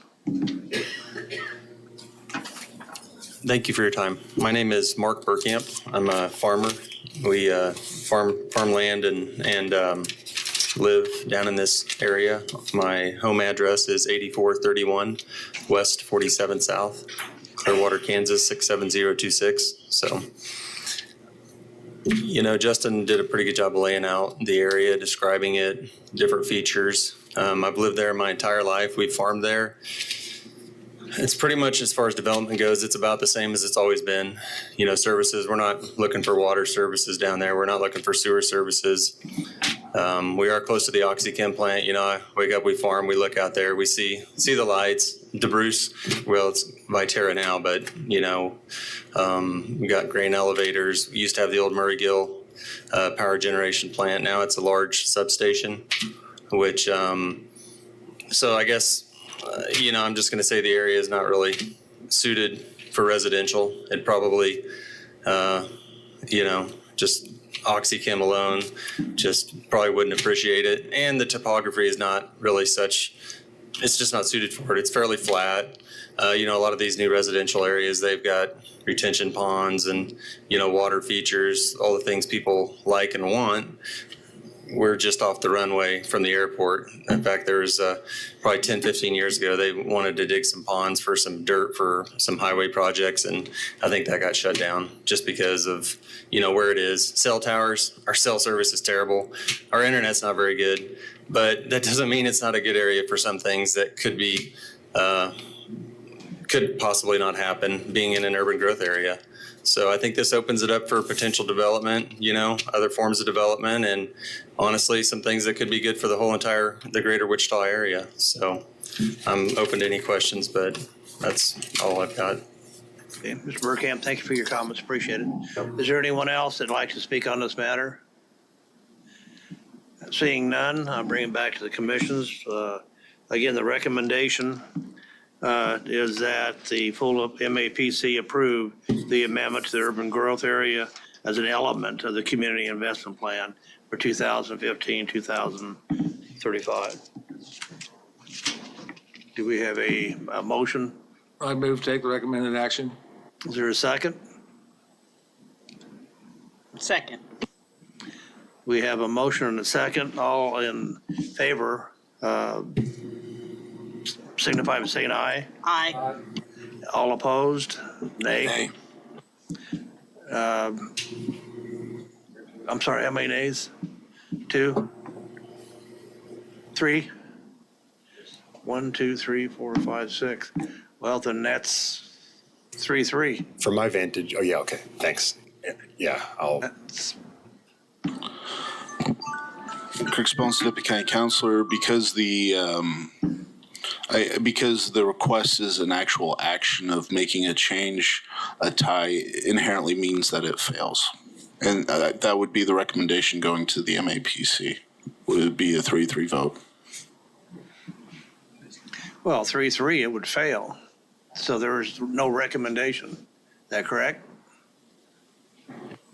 Thank you for your time. My name is Mark Burkamp. I'm a farmer. We farm land and live down in this area. My home address is 8431 West 47 South, Clearwater, Kansas 67026. So, you know, Justin did a pretty good job of laying out the area, describing it, different features. I've lived there my entire life. We've farmed there. It's pretty much, as far as development goes, it's about the same as it's always been. You know, services, we're not looking for water services down there. We're not looking for sewer services. We are close to the OxyChem plant. You know, I wake up, we farm, we look out there, we see the lights. DeBruce, well, it's Viterra now, but, you know, we got grain elevators. We used to have the old Murray Gill power generation plant. Now it's a large substation, which, so I guess, you know, I'm just going to say the area is not really suited for residential. It probably, you know, just OxyChem alone just probably wouldn't appreciate it. And the topography is not really such, it's just not suited for it. It's fairly flat. You know, a lot of these new residential areas, they've got retention ponds and, you know, water features, all the things people like and want. We're just off the runway from the airport. In fact, there was probably 10, 15 years ago, they wanted to dig some ponds for some dirt for some highway projects. And I think that got shut down just because of, you know, where it is. Cell towers, our cell service is terrible. Our internet's not very good, but that doesn't mean it's not a good area for some things that could be, could possibly not happen being in an urban growth area. So I think this opens it up for potential development, other forms of development, and honestly, some things that could be good for the greater Wichita area. So I'm open to any questions, but that's all I've got. Okay, Mr. Burkamp, thank you for your comments. Appreciate it. Is there anyone else that'd like to speak on this matter? Seeing none, I'll bring it back to the commissions. Again, the recommendation is that the full MAPC approve the amendment to the urban growth area as an element of the community investment plan for 2015-2035. Do we have a motion? I move take the recommended action. Is there a second? Second. We have a motion and a second. All in favor, signify by saying aye. Aye. All opposed? Nay. I'm sorry, how many nays? 2? 3? 1, 2, 3, 4, 5, 6. Well, then that's 3-3. From my vantage, oh, yeah, okay, thanks. Yeah, I'll, Kirk Spence, Deputy County Councilor, because the request is an actual action of making a change, a tie inherently means that it fails. And that would be the recommendation going to the MAPC. Would it be a 3-3 vote? Well, 3-3, it would fail. So there's no recommendation. Is that correct?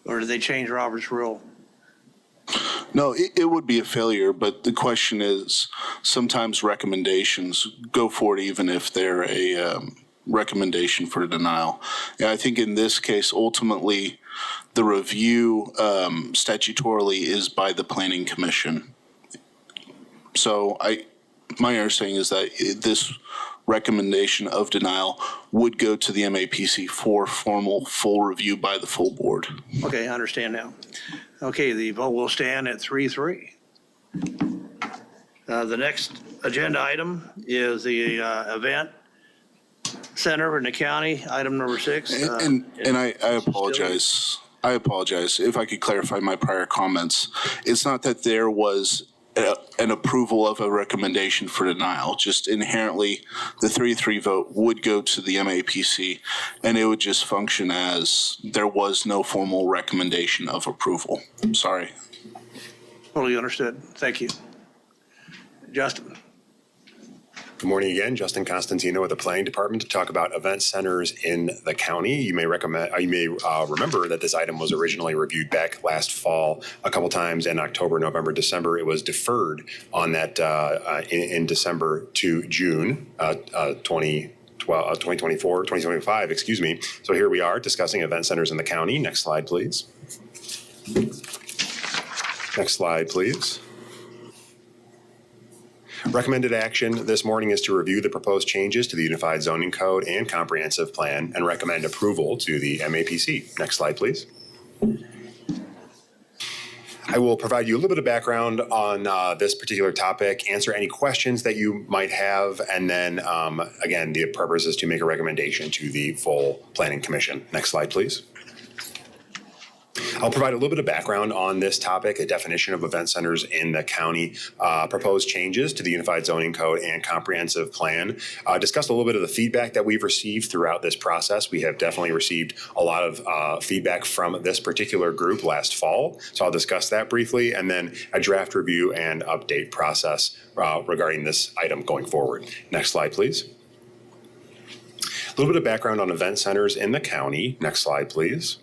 Or did they change Robert's rule? No, it would be a failure, but the question is, sometimes recommendations go forward even if they're a recommendation for denial. And I think in this case, ultimately, the review statutorily is by the Planning Commission. So my understanding is that this recommendation of denial would go to the MAPC for formal full review by the full board. Okay, I understand now. Okay, the vote will stand at 3-3. The next agenda item is the event center in the county, item number 6. And I apologize. I apologize. If I could clarify my prior comments, it's not that there was an approval of a recommendation for denial. Just inherently, the 3-3 vote would go to the MAPC, and it would just function as there was no formal recommendation of approval. Sorry. Totally understood. Thank you. Justin. good morning again, Justin Constantino with the Planning Department to talk about event centers in the county. You may remember that this item was originally reviewed back last fall a couple times in October, November, December. It was deferred on that in December to June 2025, excuse me. So here we are discussing event centers in the county. Next slide, please. Next slide, please. Recommended action this morning is to review the proposed changes to the Unified Zoning Code and Comprehensive Plan and recommend approval to the MAPC. Next slide, please. I will provide you a little bit of background on this particular topic, answer any questions that you might have, and then, again, the purpose is to make a recommendation to the full Planning Commission. Next slide, please. I'll provide a little bit of background on this topic, a definition of event centers in the county, proposed changes to the Unified Zoning Code and Comprehensive Plan, discussed a little bit of the feedback that we've received throughout this process. We have definitely received a lot of feedback from this particular group last fall, so I'll discuss that briefly, and then a draft review and update process regarding this item going forward. Next slide, please. A little bit of background on event centers in the county. Next slide, please.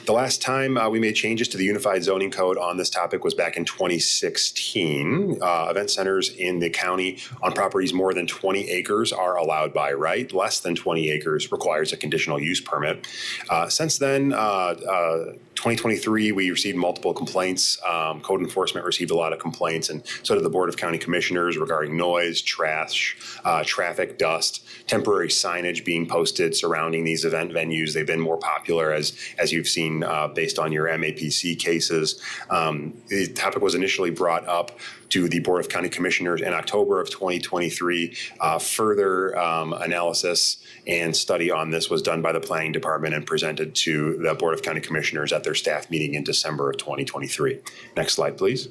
The last time we made changes to the Unified Zoning Code on this topic was back in 2016. Event centers in the county on properties more than 20 acres are allowed by right. Less than 20 acres requires a conditional use permit. Since then, 2023, we received multiple complaints. Code enforcement received a lot of complaints, and so did the Board of County Commissioners regarding noise, trash, traffic, dust, temporary signage being posted surrounding these event venues. They've been more popular as you've seen recommendation based on your MAPC cases. The topic was initially brought up to the Board of County Commissioners in October of 2023. Further analysis and study on this was done by the Planning Department and presented to the Board of County Commissioners at their staff meeting in December of 2023. Next slide, please.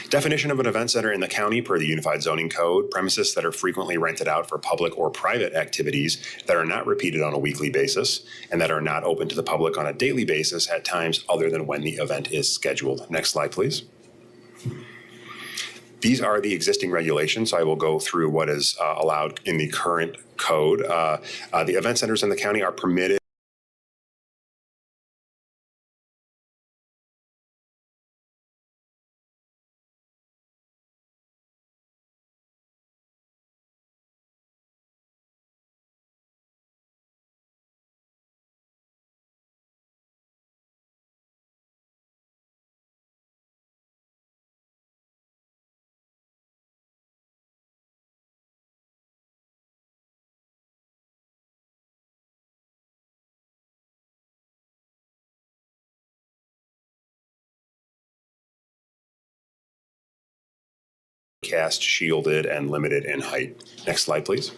Definition of an event center in the county per the Unified Zoning Code: premises that are frequently rented out for public or private activities that are not repeated on a weekly basis and that are not open to the public on a daily basis at times other than when the event is scheduled. Next slide, please. These are the existing regulations, so I will go through what is allowed in the current code. The event centers in the county are permitted cast, shielded, and limited in height. Next slide, please.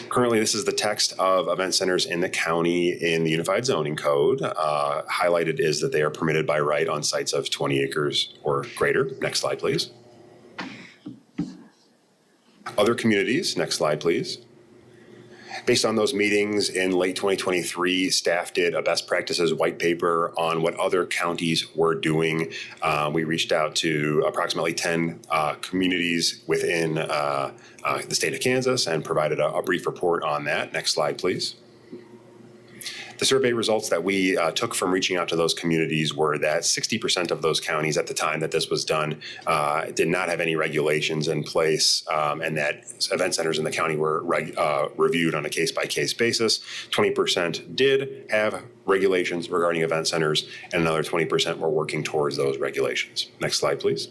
Currently, this is the text of event centers in the county in the Unified Zoning Code. Highlighted is that they are permitted by right on sites of 20 acres or greater. Next slide, please. Other communities. Next slide, please. Based on those meetings in late 2023, staff did a best practices white paper on what other counties were doing. We reached out to approximately 10 communities within the state of Kansas and provided a brief report on that. Next slide, please. The survey results that we took from reaching out to those communities were that 60% of those counties at the time that this was done did not have any regulations in place, and that event centers in the county were reviewed on a case-by-case basis. 20% did have regulations regarding event centers, and another 20% were working towards those regulations. Next slide, please.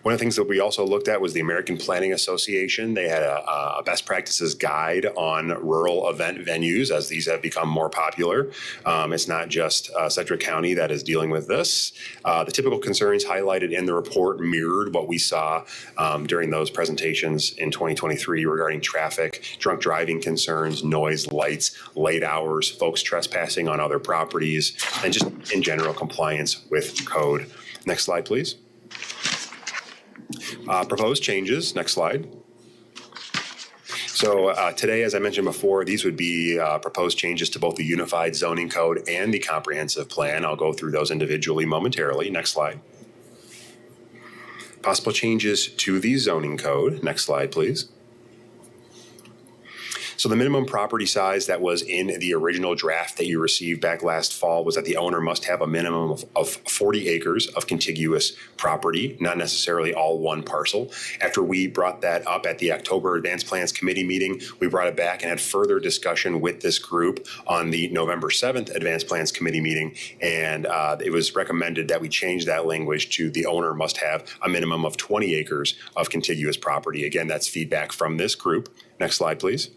One of the things that we also looked at was the American Planning Association. They had a best practices guide on rural event venues as these have become more popular. It's not just Sedgwick County that is dealing with this. The typical concerns highlighted in the report mirrored what we saw during those presentations in 2023 regarding traffic, drunk driving concerns, noise, lights, late hours, folks trespassing on other properties, and just in general compliance with code. Next slide, please. Proposed changes. Next slide. So today, as I mentioned before, these would be proposed changes to both the Unified Zoning Code and the Comprehensive Plan. I'll go through those individually momentarily. Next slide. Possible changes to the Zoning Code. Next slide, please. So the minimum property size that was in the original draft that you received back last fall was that the owner must have a minimum of 40 acres of contiguous property, not necessarily all one parcel. After we brought that up at the October Advanced Plans Committee meeting, we brought it back and had further discussion with this group on the November 7th Advanced Plans Committee meeting. And it was recommended that we change that language to the owner must have a minimum of 20 acres of contiguous property. Again, that's feedback from this group. Next slide, please.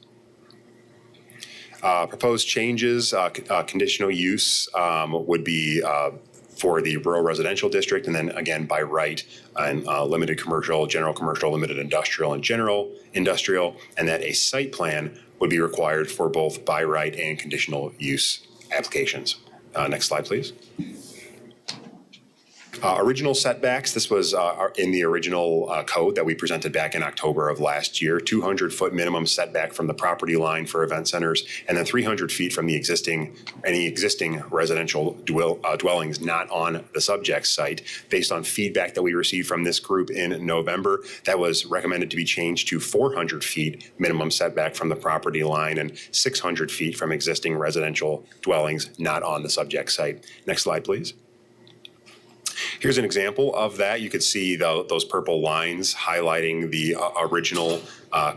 Proposed changes, conditional use would be for the rural residential district, and then again by right and limited commercial, general commercial, limited industrial, and general industrial, and that a site plan would be required for both by right and conditional use applications. Next slide, please. Original setbacks, this was in the original code that we presented back in October of last year, 200-foot minimum setback from the property line for event centers, and then 300 feet from the any existing residential dwellings not on the subject site. Based on feedback that we received from this group in November, that was recommended to be changed to 400 feet minimum setback from the property line and 600 feet from existing residential dwellings not on the subject site. Next slide, please. Here's an example of that. You could see those purple lines highlighting the original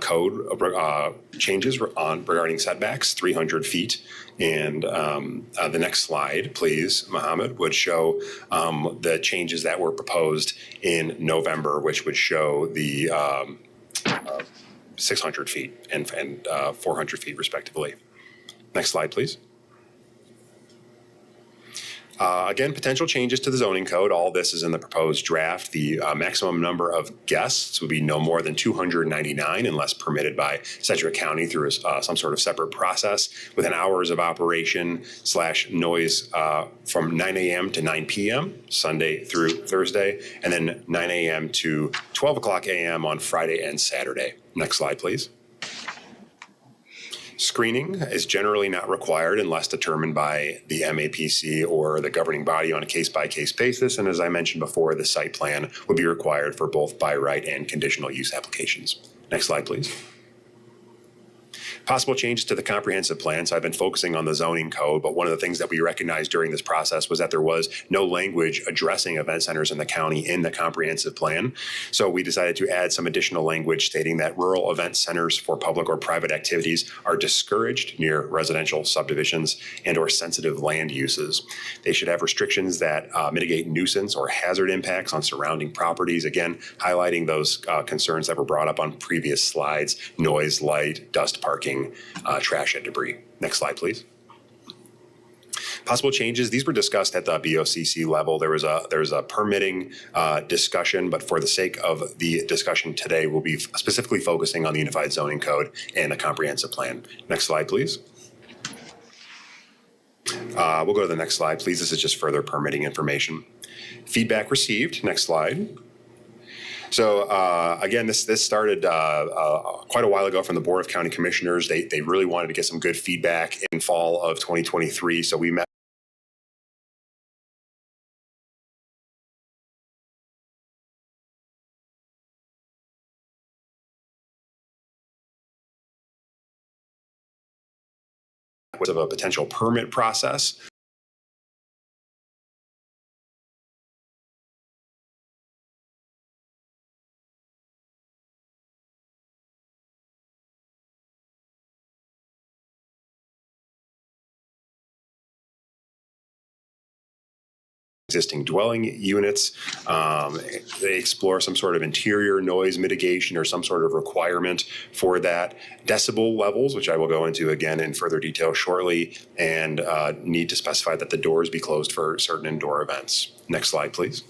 code changes regarding setbacks, 300 feet. And the next slide, please, Mohammed, would show the changes that were proposed in November, which would show the 600 feet and 400 feet respectively. Next slide, please. Again, potential changes to the zoning code. All this is in the proposed draft. The maximum number of guests would be no more than 299 unless permitted by Sedgwick County through some sort of separate process, within hours of operation / noise from 9 a.m. to 9 p.m. Sunday through Thursday, and then 9 a.m. to 12 o'clock a.m. on Friday and Saturday. Next slide, please. Screening is generally not required unless determined by the MAPC or the governing body on a case-by-case basis. And as I mentioned before, the site plan would be required for both by right and conditional use applications. Next slide, please. Possible changes to the comprehensive plan. So I've been focusing on the zoning code, but one of the things that we recognized during this process was that there was no language addressing event centers in the county in the comprehensive plan. So we decided to add some additional language stating that rural event centers for public or private activities are discouraged near residential subdivisions and or sensitive land uses. They should have restrictions that mitigate nuisance or hazard impacts on surrounding properties. Again, highlighting those concerns that were brought up on previous slides: noise, light, dust, parking, trash and debris. Next slide, please. Possible changes. These were discussed at the BOCC level. There was a permitting discussion, but for the sake of the discussion today, we'll be specifically focusing on the Unified Zoning Code and the comprehensive plan. Next slide, please. We'll go to the next slide, please. This is just further permitting information. Feedback received. Next slide. So again, this started quite a while ago from the Board of County Commissioners. They really wanted to get some good feedback in fall of 2023. So we met of a potential permit process. Existing dwelling units. They explore some sort of interior noise mitigation or some sort of requirement for that. Decibel levels, which I will go into again in further detail shortly, and need to specify that the doors be closed for certain indoor events. Next slide, please.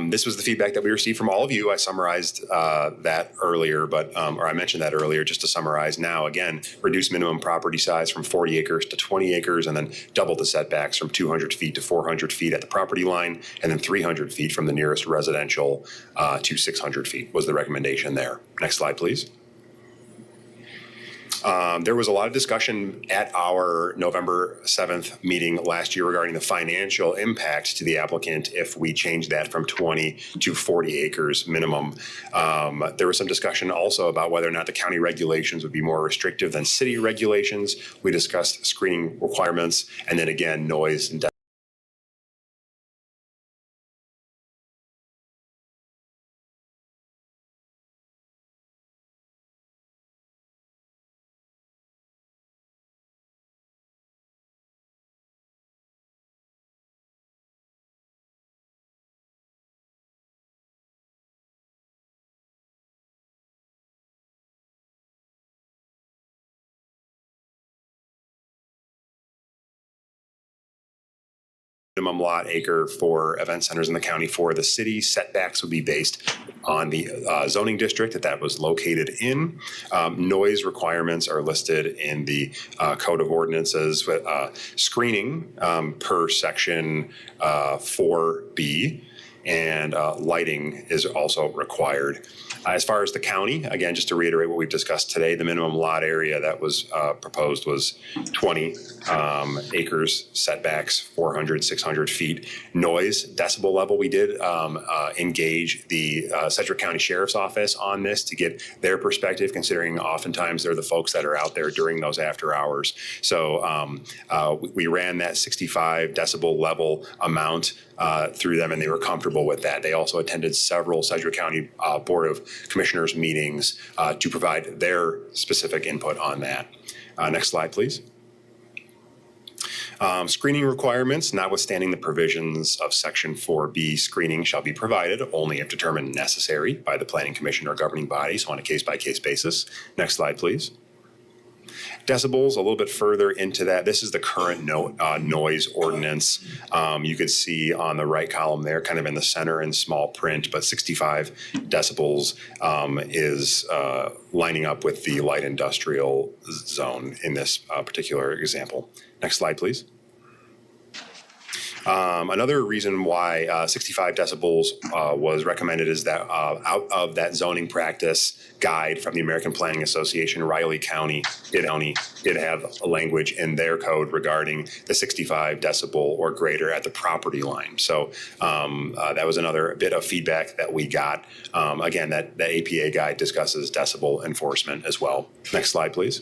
This was the feedback that we received from all of you. I summarized that earlier, or I mentioned that earlier, just to summarize now. Again, reduce minimum property size from 40 acres to 20 acres, and then double the setbacks from 200 feet to 400 feet at the property line, and then 300 feet from the nearest residential to 600 feet was the recommendation there. Next slide, please. There was a lot of discussion at our November 7th meeting last year regarding the financial impact to the applicant if we change that from 20 to 40 acres minimum. There was some discussion also about whether or not the county regulations would be more restrictive than city regulations. We discussed screening requirements, and then again, noise and minimum lot acre for event centers in the county. For the city, setbacks would be based on the zoning district that was located in. Noise requirements are listed in the Code of Ordinances with screening per section 4B, and lighting is also required. As far as the county, again, just to reiterate what we've discussed today, the minimum lot area that was proposed was 20 acres, setbacks 400, 600 feet. Noise decibel level, we did engage the Sedgwick County Sheriff's Office on this to get their perspective, considering oftentimes they're the folks that are out there during those after hours. So we ran that 65 decibel level amount through them, and they were comfortable with that. They also attended several Sedgwick County Board of Commissioners meetings to provide their specific input on that. Next slide, please. Screening requirements, notwithstanding the provisions of Section 4B, screening shall be provided only if determined necessary by the Planning Commission or governing body, so on a case-by-case basis. Next slide, please. Decibels, a little bit further into that. This is the current noise ordinance. You could see on the right column there, kind of in the center in small print, but 65 decibels is lining up with the light industrial zone in this particular example. Next slide, please. Another reason why 65 decibels was recommended is that out of that zoning practice guide from the American Planning Association, Riley County did have a language in their code regarding the 65 decibel or greater at the property line. So that was another bit of feedback that we got. Again, that APA guide discusses decibel enforcement as well. Next slide, please.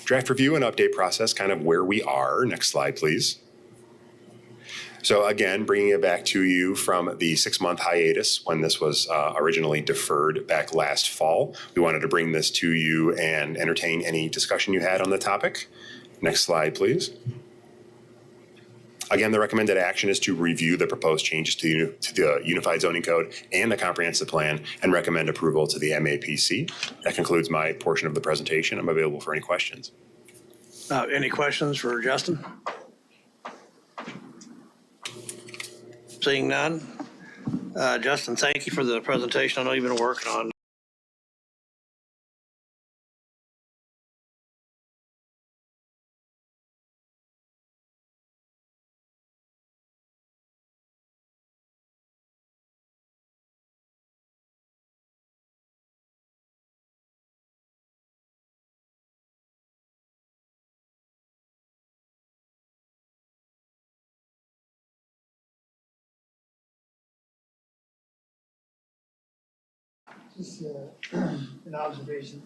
Draft review and update process, kind of where we are. Next slide, please. So again, bringing it back to you from the 6-month hiatus when this was originally deferred back last fall. We wanted to bring this to you and entertain any discussion you had on the topic. Next slide, please. Again, the recommended action is to review the proposed changes to the Unified Zoning Code and the Comprehensive Plan and recommend approval to the MAPC. That concludes my portion of the presentation. I'm available for any questions. Any questions for Justin? Seeing none. Justin, thank you for the presentation. I know you've been working on Just an observation.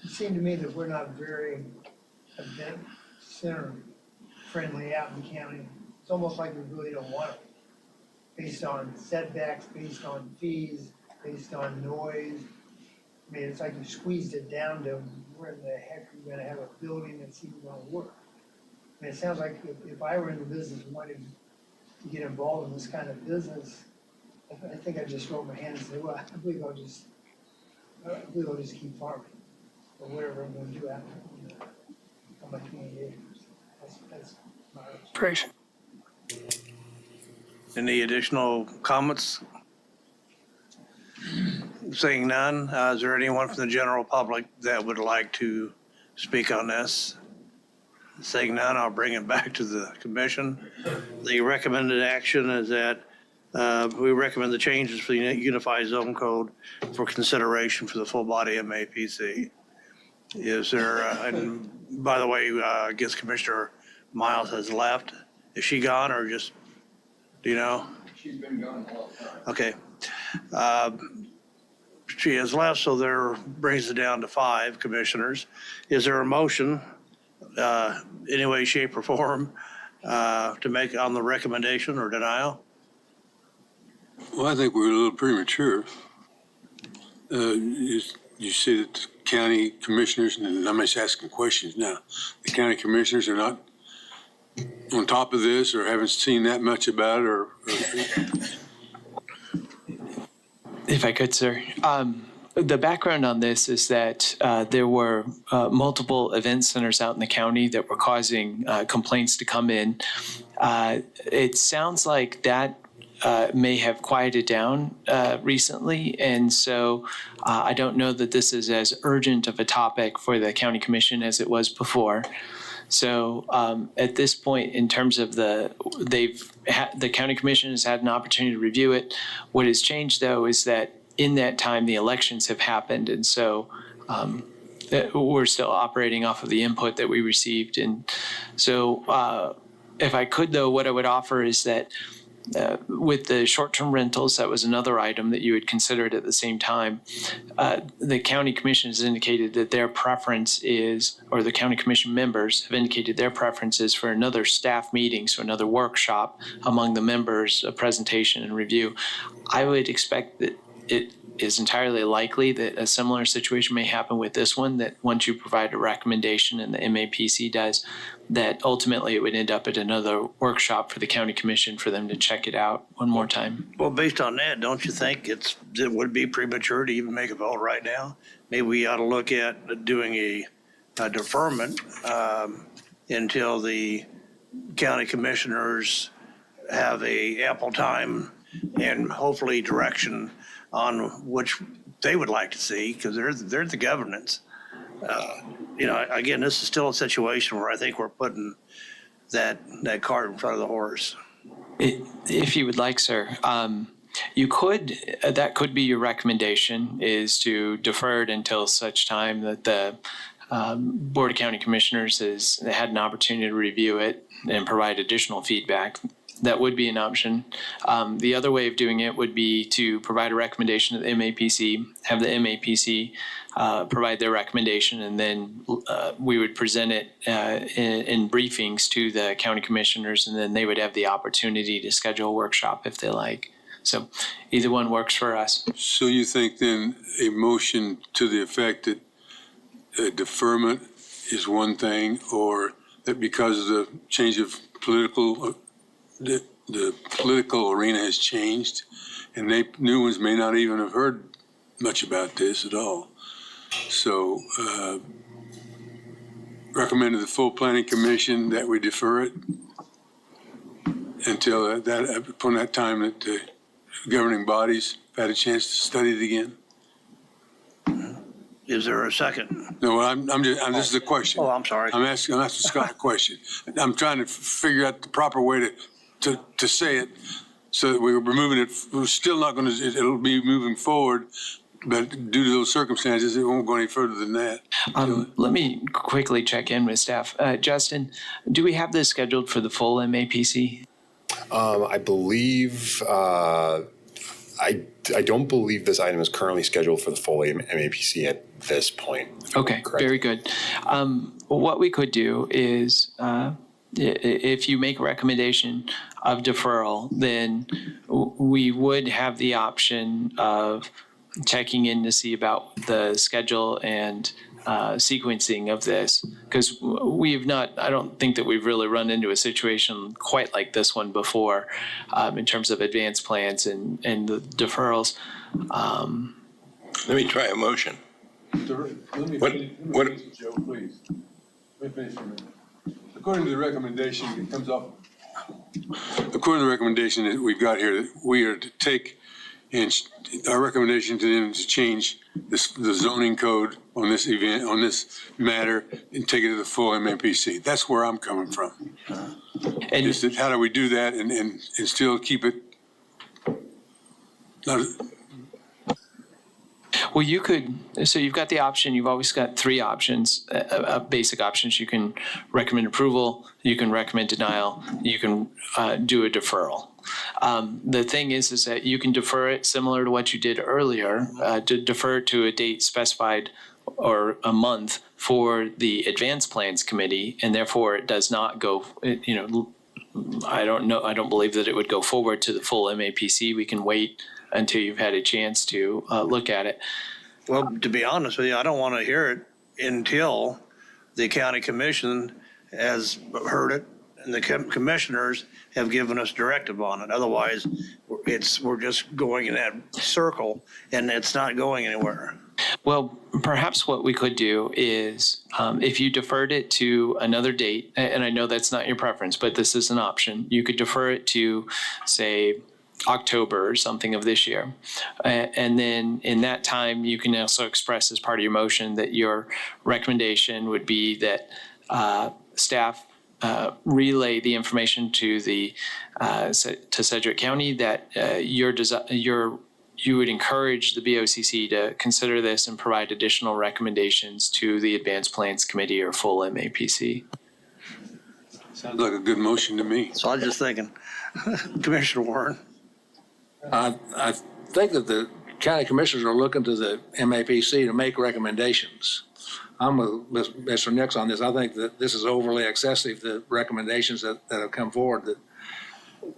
It seemed to me that we're not very event center friendly out in the county. It's almost like we really don't want it. Based on setbacks, based on fees, based on noise. I mean, it's like you squeezed it down to where in the heck are you gonna have a building that's even gonna work? I mean, it sounds like if I were in the business and wanted to get involved in this kind of business, I think I just throw my hands and say, well, I believe I'll just keep farming, or whatever I'm gonna do after on my 20 acres. That's my Appreciate. any additional comments? Seeing none, is there anyone from the general public that would like to speak on this? Seeing none, I'll bring it back to the commission. The recommended action is that we recommend the changes for the Unified Zone Code for consideration for the full body MAPC. Is there, and by the way, I guess Commissioner Miles has left. Is she gone or just, do you know? She's been gone a long time. Okay. She has left, so there brings it down to 5 commissioners. Is there a motion, any way, shape, or form, to make on the recommendation or denial? Well, I think we're a little premature. You say that the county commissioners, and I'm just asking questions now, the county commissioners are not on top of this or haven't seen that much about it or If I could, sir. The background on this is that there were multiple event centers out in the county that were causing complaints to come in. It sounds like that may have quieted down recently, and so I don't know that this is as urgent of a topic for the county commission as it was before. So at this point, in terms of the county commission has had an opportunity to review it. What has changed, though, is that in that time the elections have happened, and so we're still operating off of the input that we received. And so, if I could, though, what I would offer is that. With the short-term rentals, that was another item that you had considered at the same time. The county commission has indicated that their preference is, or the county commission members have indicated their preference is for another staff meeting, so another workshop among the members, a presentation and review. I would expect that is entirely likely that a similar situation may happen with this one, that once you provide a recommendation and the MAPC does, that ultimately it would end up at another workshop for the county commission for them to check it out one more time. Well, based on that, don't you think it would be premature to even make a vote right now? Maybe we ought to look at doing a deferment until the county commissioners have ample time and hopefully direction on which they would like to see, because they're the governance. Again, this is still a situation where I think we're putting that cart in front of the horse. If you would like, sir, you could, that could be your recommendation, is to defer it until such time that the Board of County Commissioners has had an opportunity to review it and provide additional feedback. That would be an option. The other way of doing it would be to provide a recommendation to the MAPC, have the MAPC provide their recommendation, and then we would present it in briefings to the county commissioners, and then they would have the opportunity to schedule a workshop if they like. So either one works for us. So you think then a motion to the effect that deferment is one thing, or that because of the change of political, the political arena has changed, and new ones may not even have heard much about this at all. So recommend to the full planning commission that we defer it until upon that time that the governing bodies have had a chance to study it again. Is there a second? No, this is a question. Oh, I'm sorry. I'm asking Scott a question. I'm trying to figure out the proper way to say it, so that we're moving it. We're still not going to. It'll be moving forward, but due to those circumstances, it won't go any further than that. Let me quickly check in with staff. Justin, do we have this scheduled for the full MAPC? I believe. I don't believe this item is currently scheduled for the full MAPC at this point. Okay, very good. What we could do is, if you make a recommendation of deferral, then we would have the option of checking in to see about the schedule and sequencing of this, because I don't think that we've really run into a situation quite like this one before in terms of advanced plans and the deferrals. Let me try a motion. Let me What- finish, Joe, please. Let me finish for a minute. According to the recommendation, it comes up. According to the recommendation that we've got here, that we are to take, and our recommendation to them is to change the zoning code on this event, on this matter, and take it to the full MAPC. That's where I'm coming from. And Is that how do we do that and still keep it? Not, well, you could, so you've got the option, you've always got three options, basic options. You can recommend approval, you can recommend denial, you can do a deferral. The thing is that you can defer it similar to what you did earlier, to defer it to a date specified or a month for the advanced plans committee, and therefore it does not go, I don't believe that it would go forward to the full MAPC. We can wait until you've had a chance to look at it. Well, to be honest with you, I don't want to hear it until the county commission has heard it and the commissioners have given us directive on it. Otherwise, we're just going in that circle and it's not going anywhere. Well, perhaps what we could do is, if you deferred it to another date, and I know that's not your preference, but this is an option, you could defer it to, say, October or something of this year. And then in that time, you can also express as part of your motion that your recommendation would be that staff relay the information to Sedgwick County that you would encourage the BOCC to consider this and provide additional recommendations to the Advanced Plans Committee or full MAPC. sounds like a good motion to me. So I was just thinking, Commissioner Warren. I think that the county commissioners are looking to the MAPC to make recommendations. I'm with Mr. Nix on this. I think that this is overly excessive, the recommendations that have come forward, that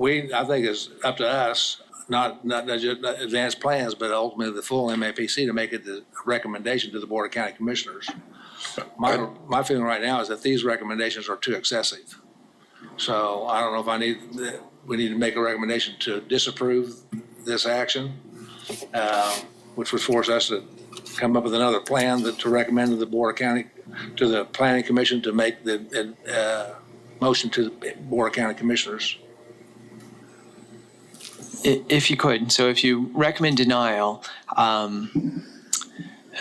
I think it's up to us, not just advanced plans, but ultimately the full MAPC to make it the recommendation to the Board of County Commissioners. My feeling right now is that these recommendations are too excessive. So I don't know if we need to make a recommendation to disapprove this action, which would force us to come up with another plan to recommend to the Board of County, to the Planning Commission to make the motion to the Board of County Commissioners. If you could, so if you recommend denial,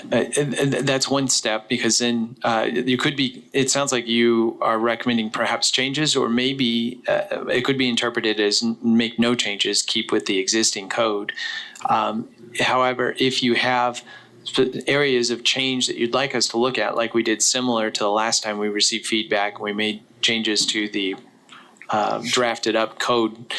that's one step, because then you could be, it sounds like you are recommending perhaps changes, or maybe it could be interpreted as make no changes, keep with the existing code. However, if you have areas of change that you'd like us to look at, like we did similar to the last time we received feedback, we made changes to the drafted up code,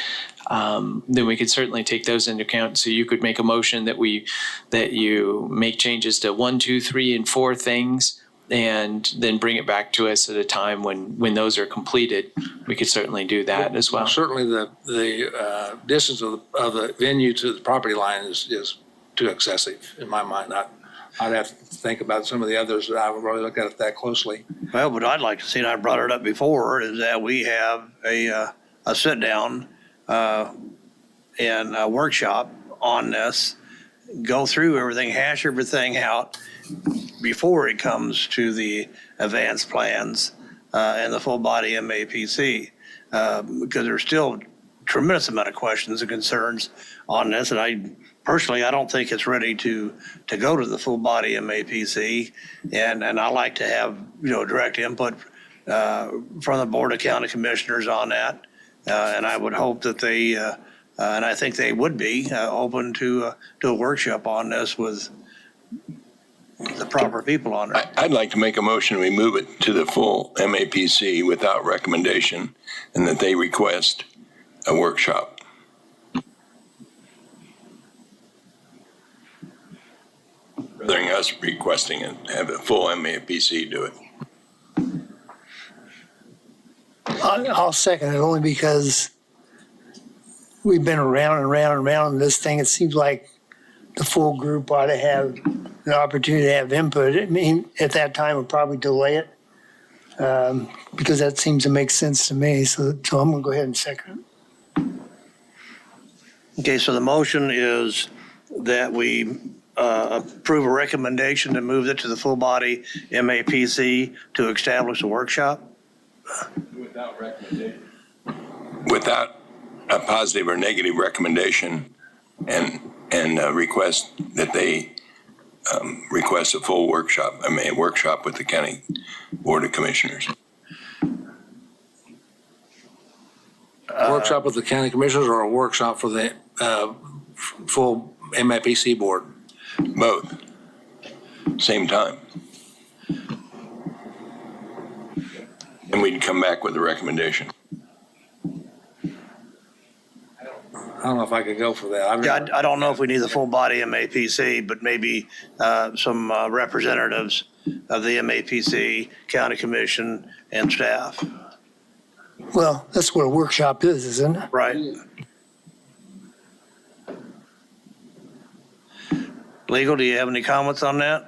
then we could certainly take those into account. So you could make a motion that you make changes to 1, 2, 3, and 4 things, and then bring it back to us at a time when those are completed. We could certainly do that as well. Certainly the distance of the venue to the property line is too excessive in my mind. I'd have to think about some of the others that I would really look at it that closely. Well, what I'd like to see, and I brought it up before, is that we have a sit down and a workshop on this, go through everything, hash everything out before it comes to the advanced plans and the full body MAPC, because there's still tremendous amount of questions and concerns on this, and I don't think it's ready to go to the full body MAPC, and I like to have direct input from the Board of County Commissioners on that, and I would hope that they and I think they would be open to a workshop on this with the proper people on it. I'd like to make a motion, we move it to the full MAPC without recommendation, and that they request a workshop. Rather than us requesting it, have a full MAPC do it. I'll second it only because we've been around and around and around this thing. It seems like the full group ought to have an opportunity to have input. I mean, at that time, we'll probably delay it because that seems to make sense to me. So I'm going to go ahead and second it. Okay, so the motion is that we approve a recommendation to move it to the full body MAPC to establish a workshop? Without recommendation. Without a positive or negative recommendation, and request that they request a full workshop, a workshop with the County Board of Commissioners. Workshop with the County Commissioners, or a workshop for the full MAPC board? Both. Same time. And we'd come back with a recommendation. I don't know if I could go for that. Yeah, I don't know if we need the full body MAPC, but maybe some representatives of the MAPC, County Commission, and staff. Well, that's what a workshop is, isn't it? Right. Legal, do you have any comments on that?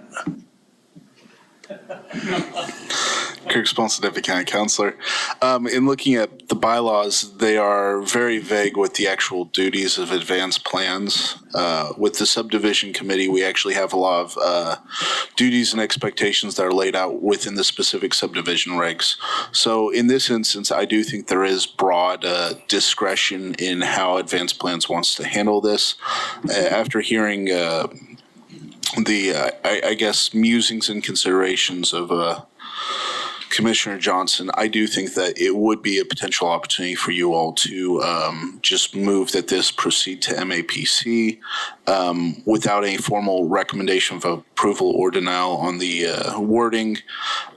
Kirk Sponson, Deputy County Councilor. In looking at the bylaws, they are very vague with the actual duties of advanced plans. With the subdivision committee, we actually have a lot of duties and expectations that are laid out within the specific subdivision regs. So in this instance, I do think there is broad discretion in how advanced plans wants to handle this. After hearing I guess, musings and considerations of Commissioner Johnson, I do think that it would be a potential opportunity for you all to just move that this proceed to MAPC without any formal recommendation of approval or denial on the wording.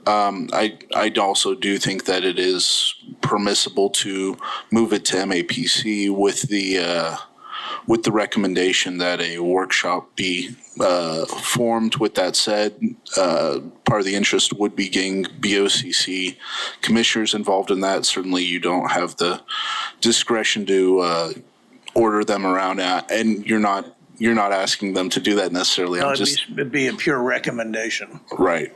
I also do think that it is permissible to move it to MAPC with the recommendation that a workshop be formed. With that said, part of the interest would be getting BOCC commissioners involved in that. Certainly you don't have the discretion to order them around, and you're not asking them to do that necessarily. No, I'm just it'd be a pure recommendation. right.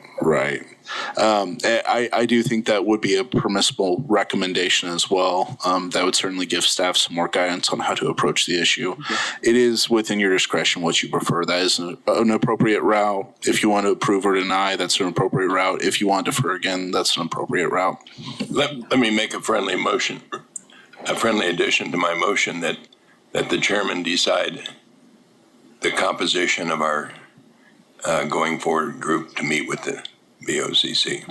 I do think that would be a permissible recommendation as well. That would certainly give staff some more guidance on how to approach the issue. It is within your discretion what you prefer. That is an appropriate route. If you want to approve or deny, that's an appropriate route. If you want to defer again, that's an appropriate route. Let me make a friendly addition to my motion that the chairman decide the composition of our going forward group to meet with the BOCC.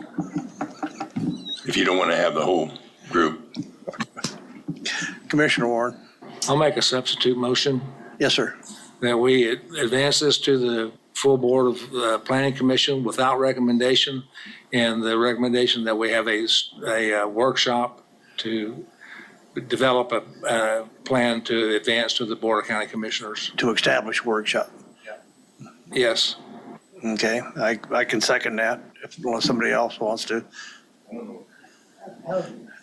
If you don't want to have the whole group. Commissioner Warren? I'll make a substitute motion Yes, sir. that we advance this to the full board of Planning Commission without recommendation, and the recommendation that we have a workshop to develop a plan to advance to the Board of County Commissioners. To establish workshop. Yes. Okay, I can second that unless somebody else wants to.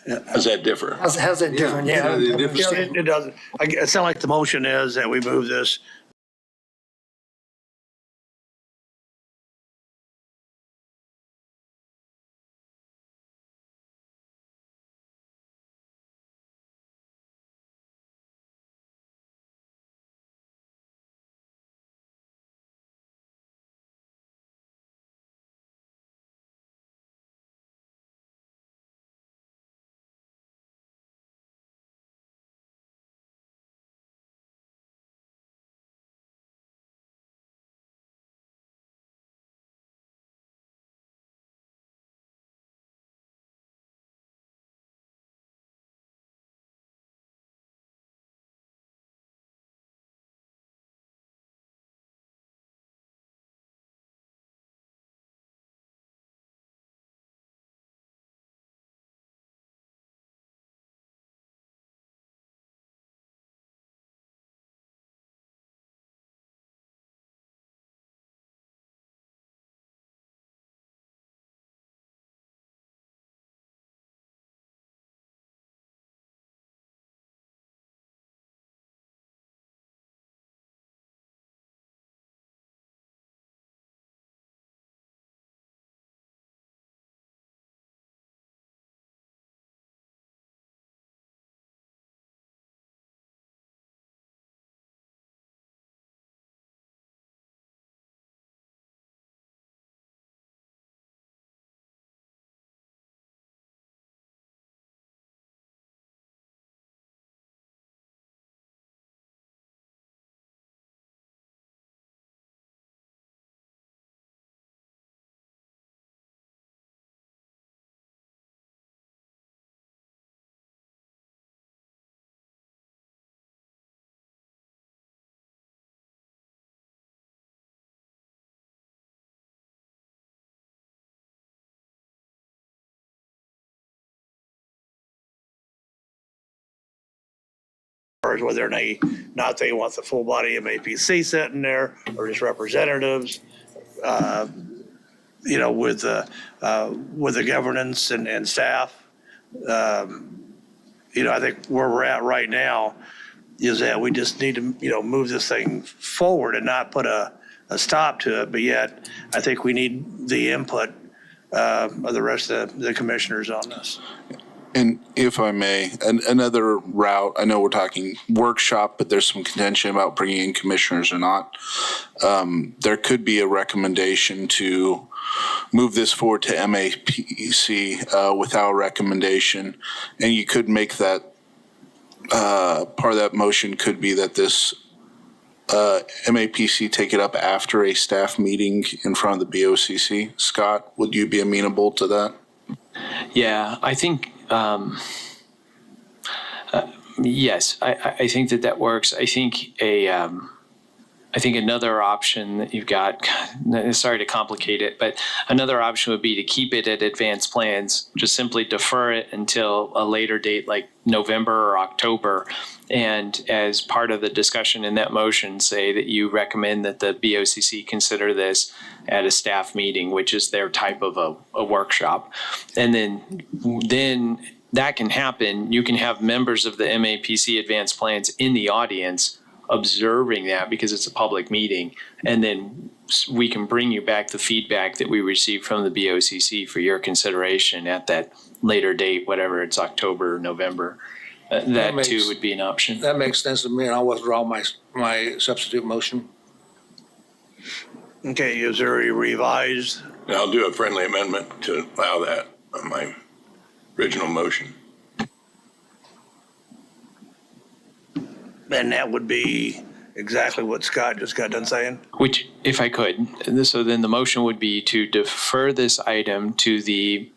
Does that differ? How's that different? Yeah. It doesn't. It sounds like the motion is that we move this whether or not they want the full body MAPC sitting there or just representatives, with the governance and staff. I think where we're at right now is that we just need to, move this thing forward and not put a stop to it. But yet, I think we need the input of the rest of the commissioners on this. And if I may, another route, I know we're talking workshop, but there's some contention about bringing in commissioners or not. There could be a recommendation to move this forward to MAPC without recommendation. And you could make that, part of that motion could be that this MAPC take it up after a staff meeting in front of the BOCC. Scott, would you be amenable to that? Yeah, I think, yes, I think that works. I think I think another option that you've got, sorry to complicate it, but another option would be to keep it at advanced plans, just simply defer it until a later date like November or October. And as part of the discussion in that motion, say that you recommend that the BOCC consider this at a staff meeting, which is their type of a workshop. And then that can happen. You can have members of the MAPC advanced plans in the audience observing that because it's a public meeting. And then we can bring you back the feedback that we received from the BOCC for your consideration at that later date, whatever it's October, November. That makes- too would be an option. That makes sense to me, and I'll withdraw my substitute motion. Okay, is there a revised? And I'll do a friendly amendment to allow that on my original motion. And that would be exactly what Scott just got done saying? Which, if I could, so then the motion would be to defer this item to the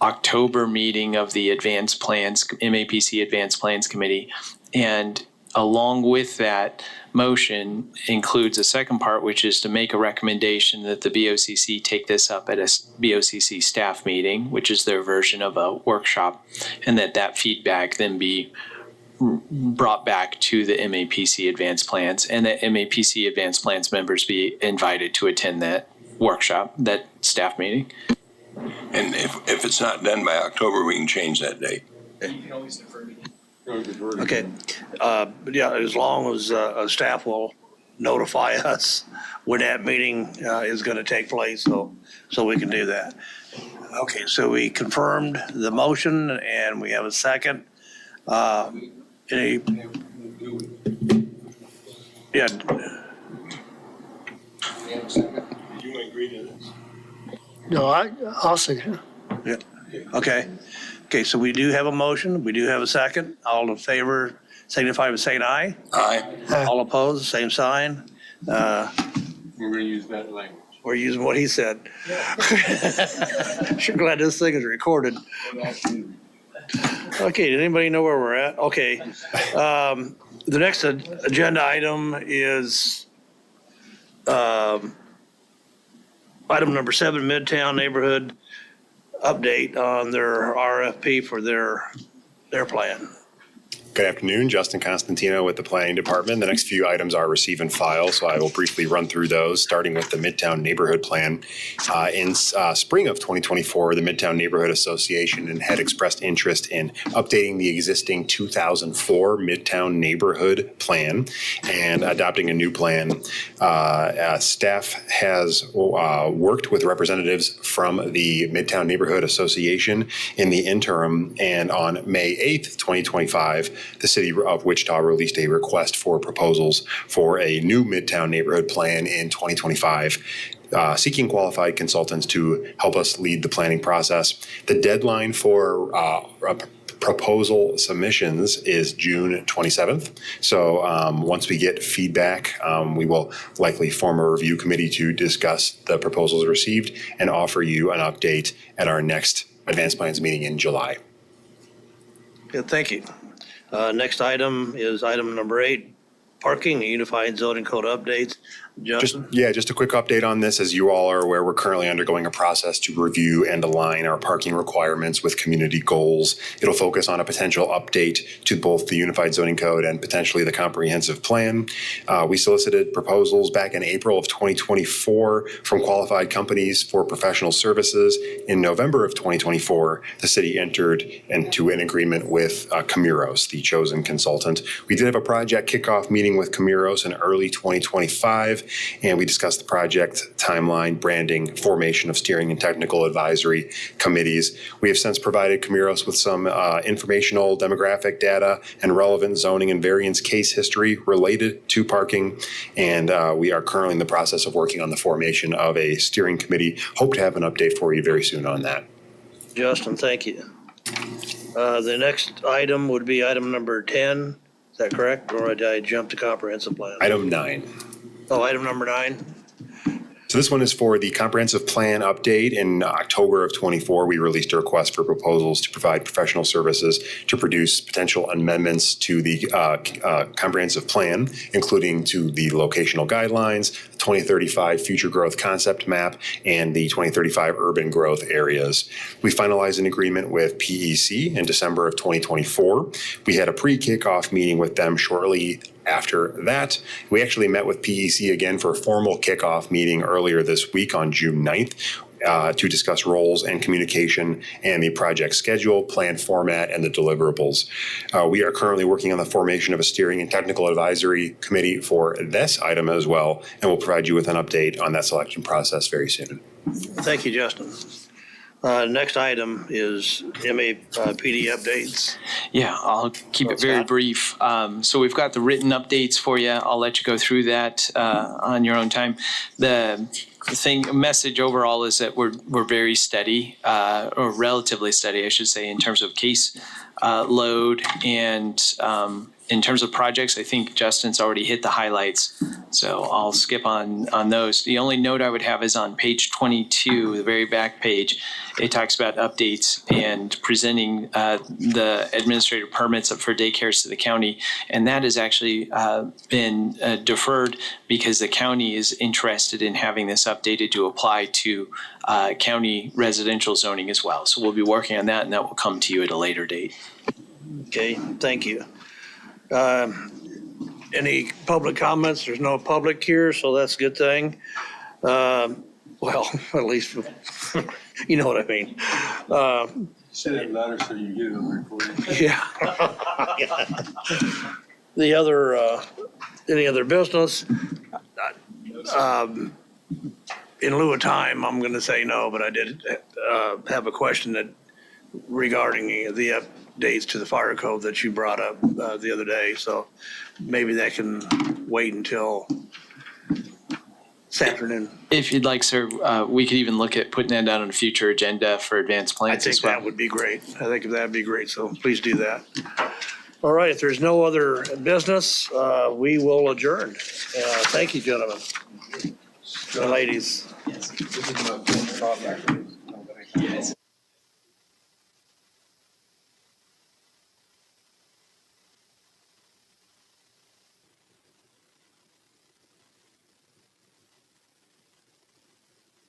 October meeting of the Advanced Plans, MAPC Advanced Plans Committee. And along with that motion includes a second part, which is to make a recommendation that the BOCC take this up at a BOCC staff meeting, which is their version of a workshop, and that feedback then be brought back to the MAPC Advanced Plans, and that MAPC Advanced Plans members be invited to attend that workshop, that staff meeting. And if it's not done by October, we can change that date. Okay, but yeah, as long as staff will notify us when that meeting is going to take place, so we can do that. Okay, so we confirmed the motion and we have a second. Any? Yeah. You agree to this? No, I'll second. Yeah. Okay. Okay, so we do have a motion. We do have a second. All in favor signify by saying aye. Aye. All opposed, same sign. We're going to use that language. We're using what he said. Sure glad this thing is recorded. Okay, did anybody know where we're at? Okay. The next agenda item is item number 7, Midtown Neighborhood update on their RFP for their plan. Good afternoon, Justin Constantino with the Planning Department. The next few items are receive and file, so I will briefly run through those, starting with the Midtown Neighborhood Plan. In spring of 2024, the Midtown Neighborhood Association had expressed interest in updating the existing 2004 Midtown Neighborhood Plan and adopting a new plan. Staff has worked with representatives from the Midtown Neighborhood Association in the interim, and on May 8th, 2025, the city of Wichita released a request for proposals for a new Midtown Neighborhood Plan in 2025, seeking qualified consultants to help us lead the planning process. The deadline for proposal submissions is June 27th. So once we get feedback, we will likely form a review committee to discuss the proposals received and offer you an update at our next Advanced Plans meeting in July. Good, thank you. Next item is item number 8, parking and unified zoning code updates. Justin? Just a quick update on this. As you all are aware, we're currently undergoing a process to review and align our parking requirements with community goals. It'll focus on a potential update to both the Unified Zoning Code and potentially the comprehensive plan. We solicited proposals back in April of 2024 from qualified companies for professional services. In November of 2024, the city entered into an agreement with Camiros, the chosen consultant. We did have a project kickoff meeting with Camiros in early 2025. And we discussed the project timeline, branding, formation of steering and technical advisory committees. We have since provided Camiros with some informational demographic data and relevant zoning and variance case history related to parking. And we are currently in the process of working on the formation of a steering committee. Hope to have an update for you very soon on that. Justin, thank you. The next item would be item number 10. Is that correct? Or did I jump to comprehensive plan? Item 9. Oh, item number 9. So this one is for the comprehensive plan update. In October of 24, we released a request for proposals to provide professional services to produce potential amendments to the comprehensive plan, including to the locational guidelines, the 2035 future growth concept map, and the 2035 urban growth areas. We finalized an agreement with PEC in December of 2024. We had a pre-kickoff meeting with them shortly after that. We actually met with PEC again for a formal kickoff meeting earlier this week on June 9th. to discuss roles and communication and the project schedule, plan format, and the deliverables. We are currently working on the formation of a steering and technical advisory committee for this item as well, and we'll provide you with an update on that selection process very soon. Thank you, Justin. Next item is MAPD updates. Yeah, I'll keep it very brief. So we've got the written updates for you. I'll let you go through that on your own time. The message overall is that we're very steady, or relatively steady, I should say, in terms of case load, and in terms of projects, I think Justin's already hit the highlights, so I'll skip on those. The only note I would have is on page 22, the very back page. It talks about updates and presenting the administrative permits for daycares to the county, and that has actually been deferred because the county is interested in having this updated to apply to county residential zoning as well. So we'll be working on that, and that will come to you at a later date. Okay, thank you. Any public comments? There's no public here, so that's a good thing. Well, at least, you know what I mean. Send it louder so you get it on recording. Yeah. The other, any other business? In lieu of time, I'm going to say no, but I did have a question that regarding the updates to the fire code that you brought up the other day. So maybe that can wait until this afternoon. If you'd like, sir, we could even look at putting that down on a future agenda for advanced I plans think as well. that would be great. I think that'd be great. So please do that. All right. If there's no other business, we will adjourn. Thank you, gentlemen and ladies. This is my phone.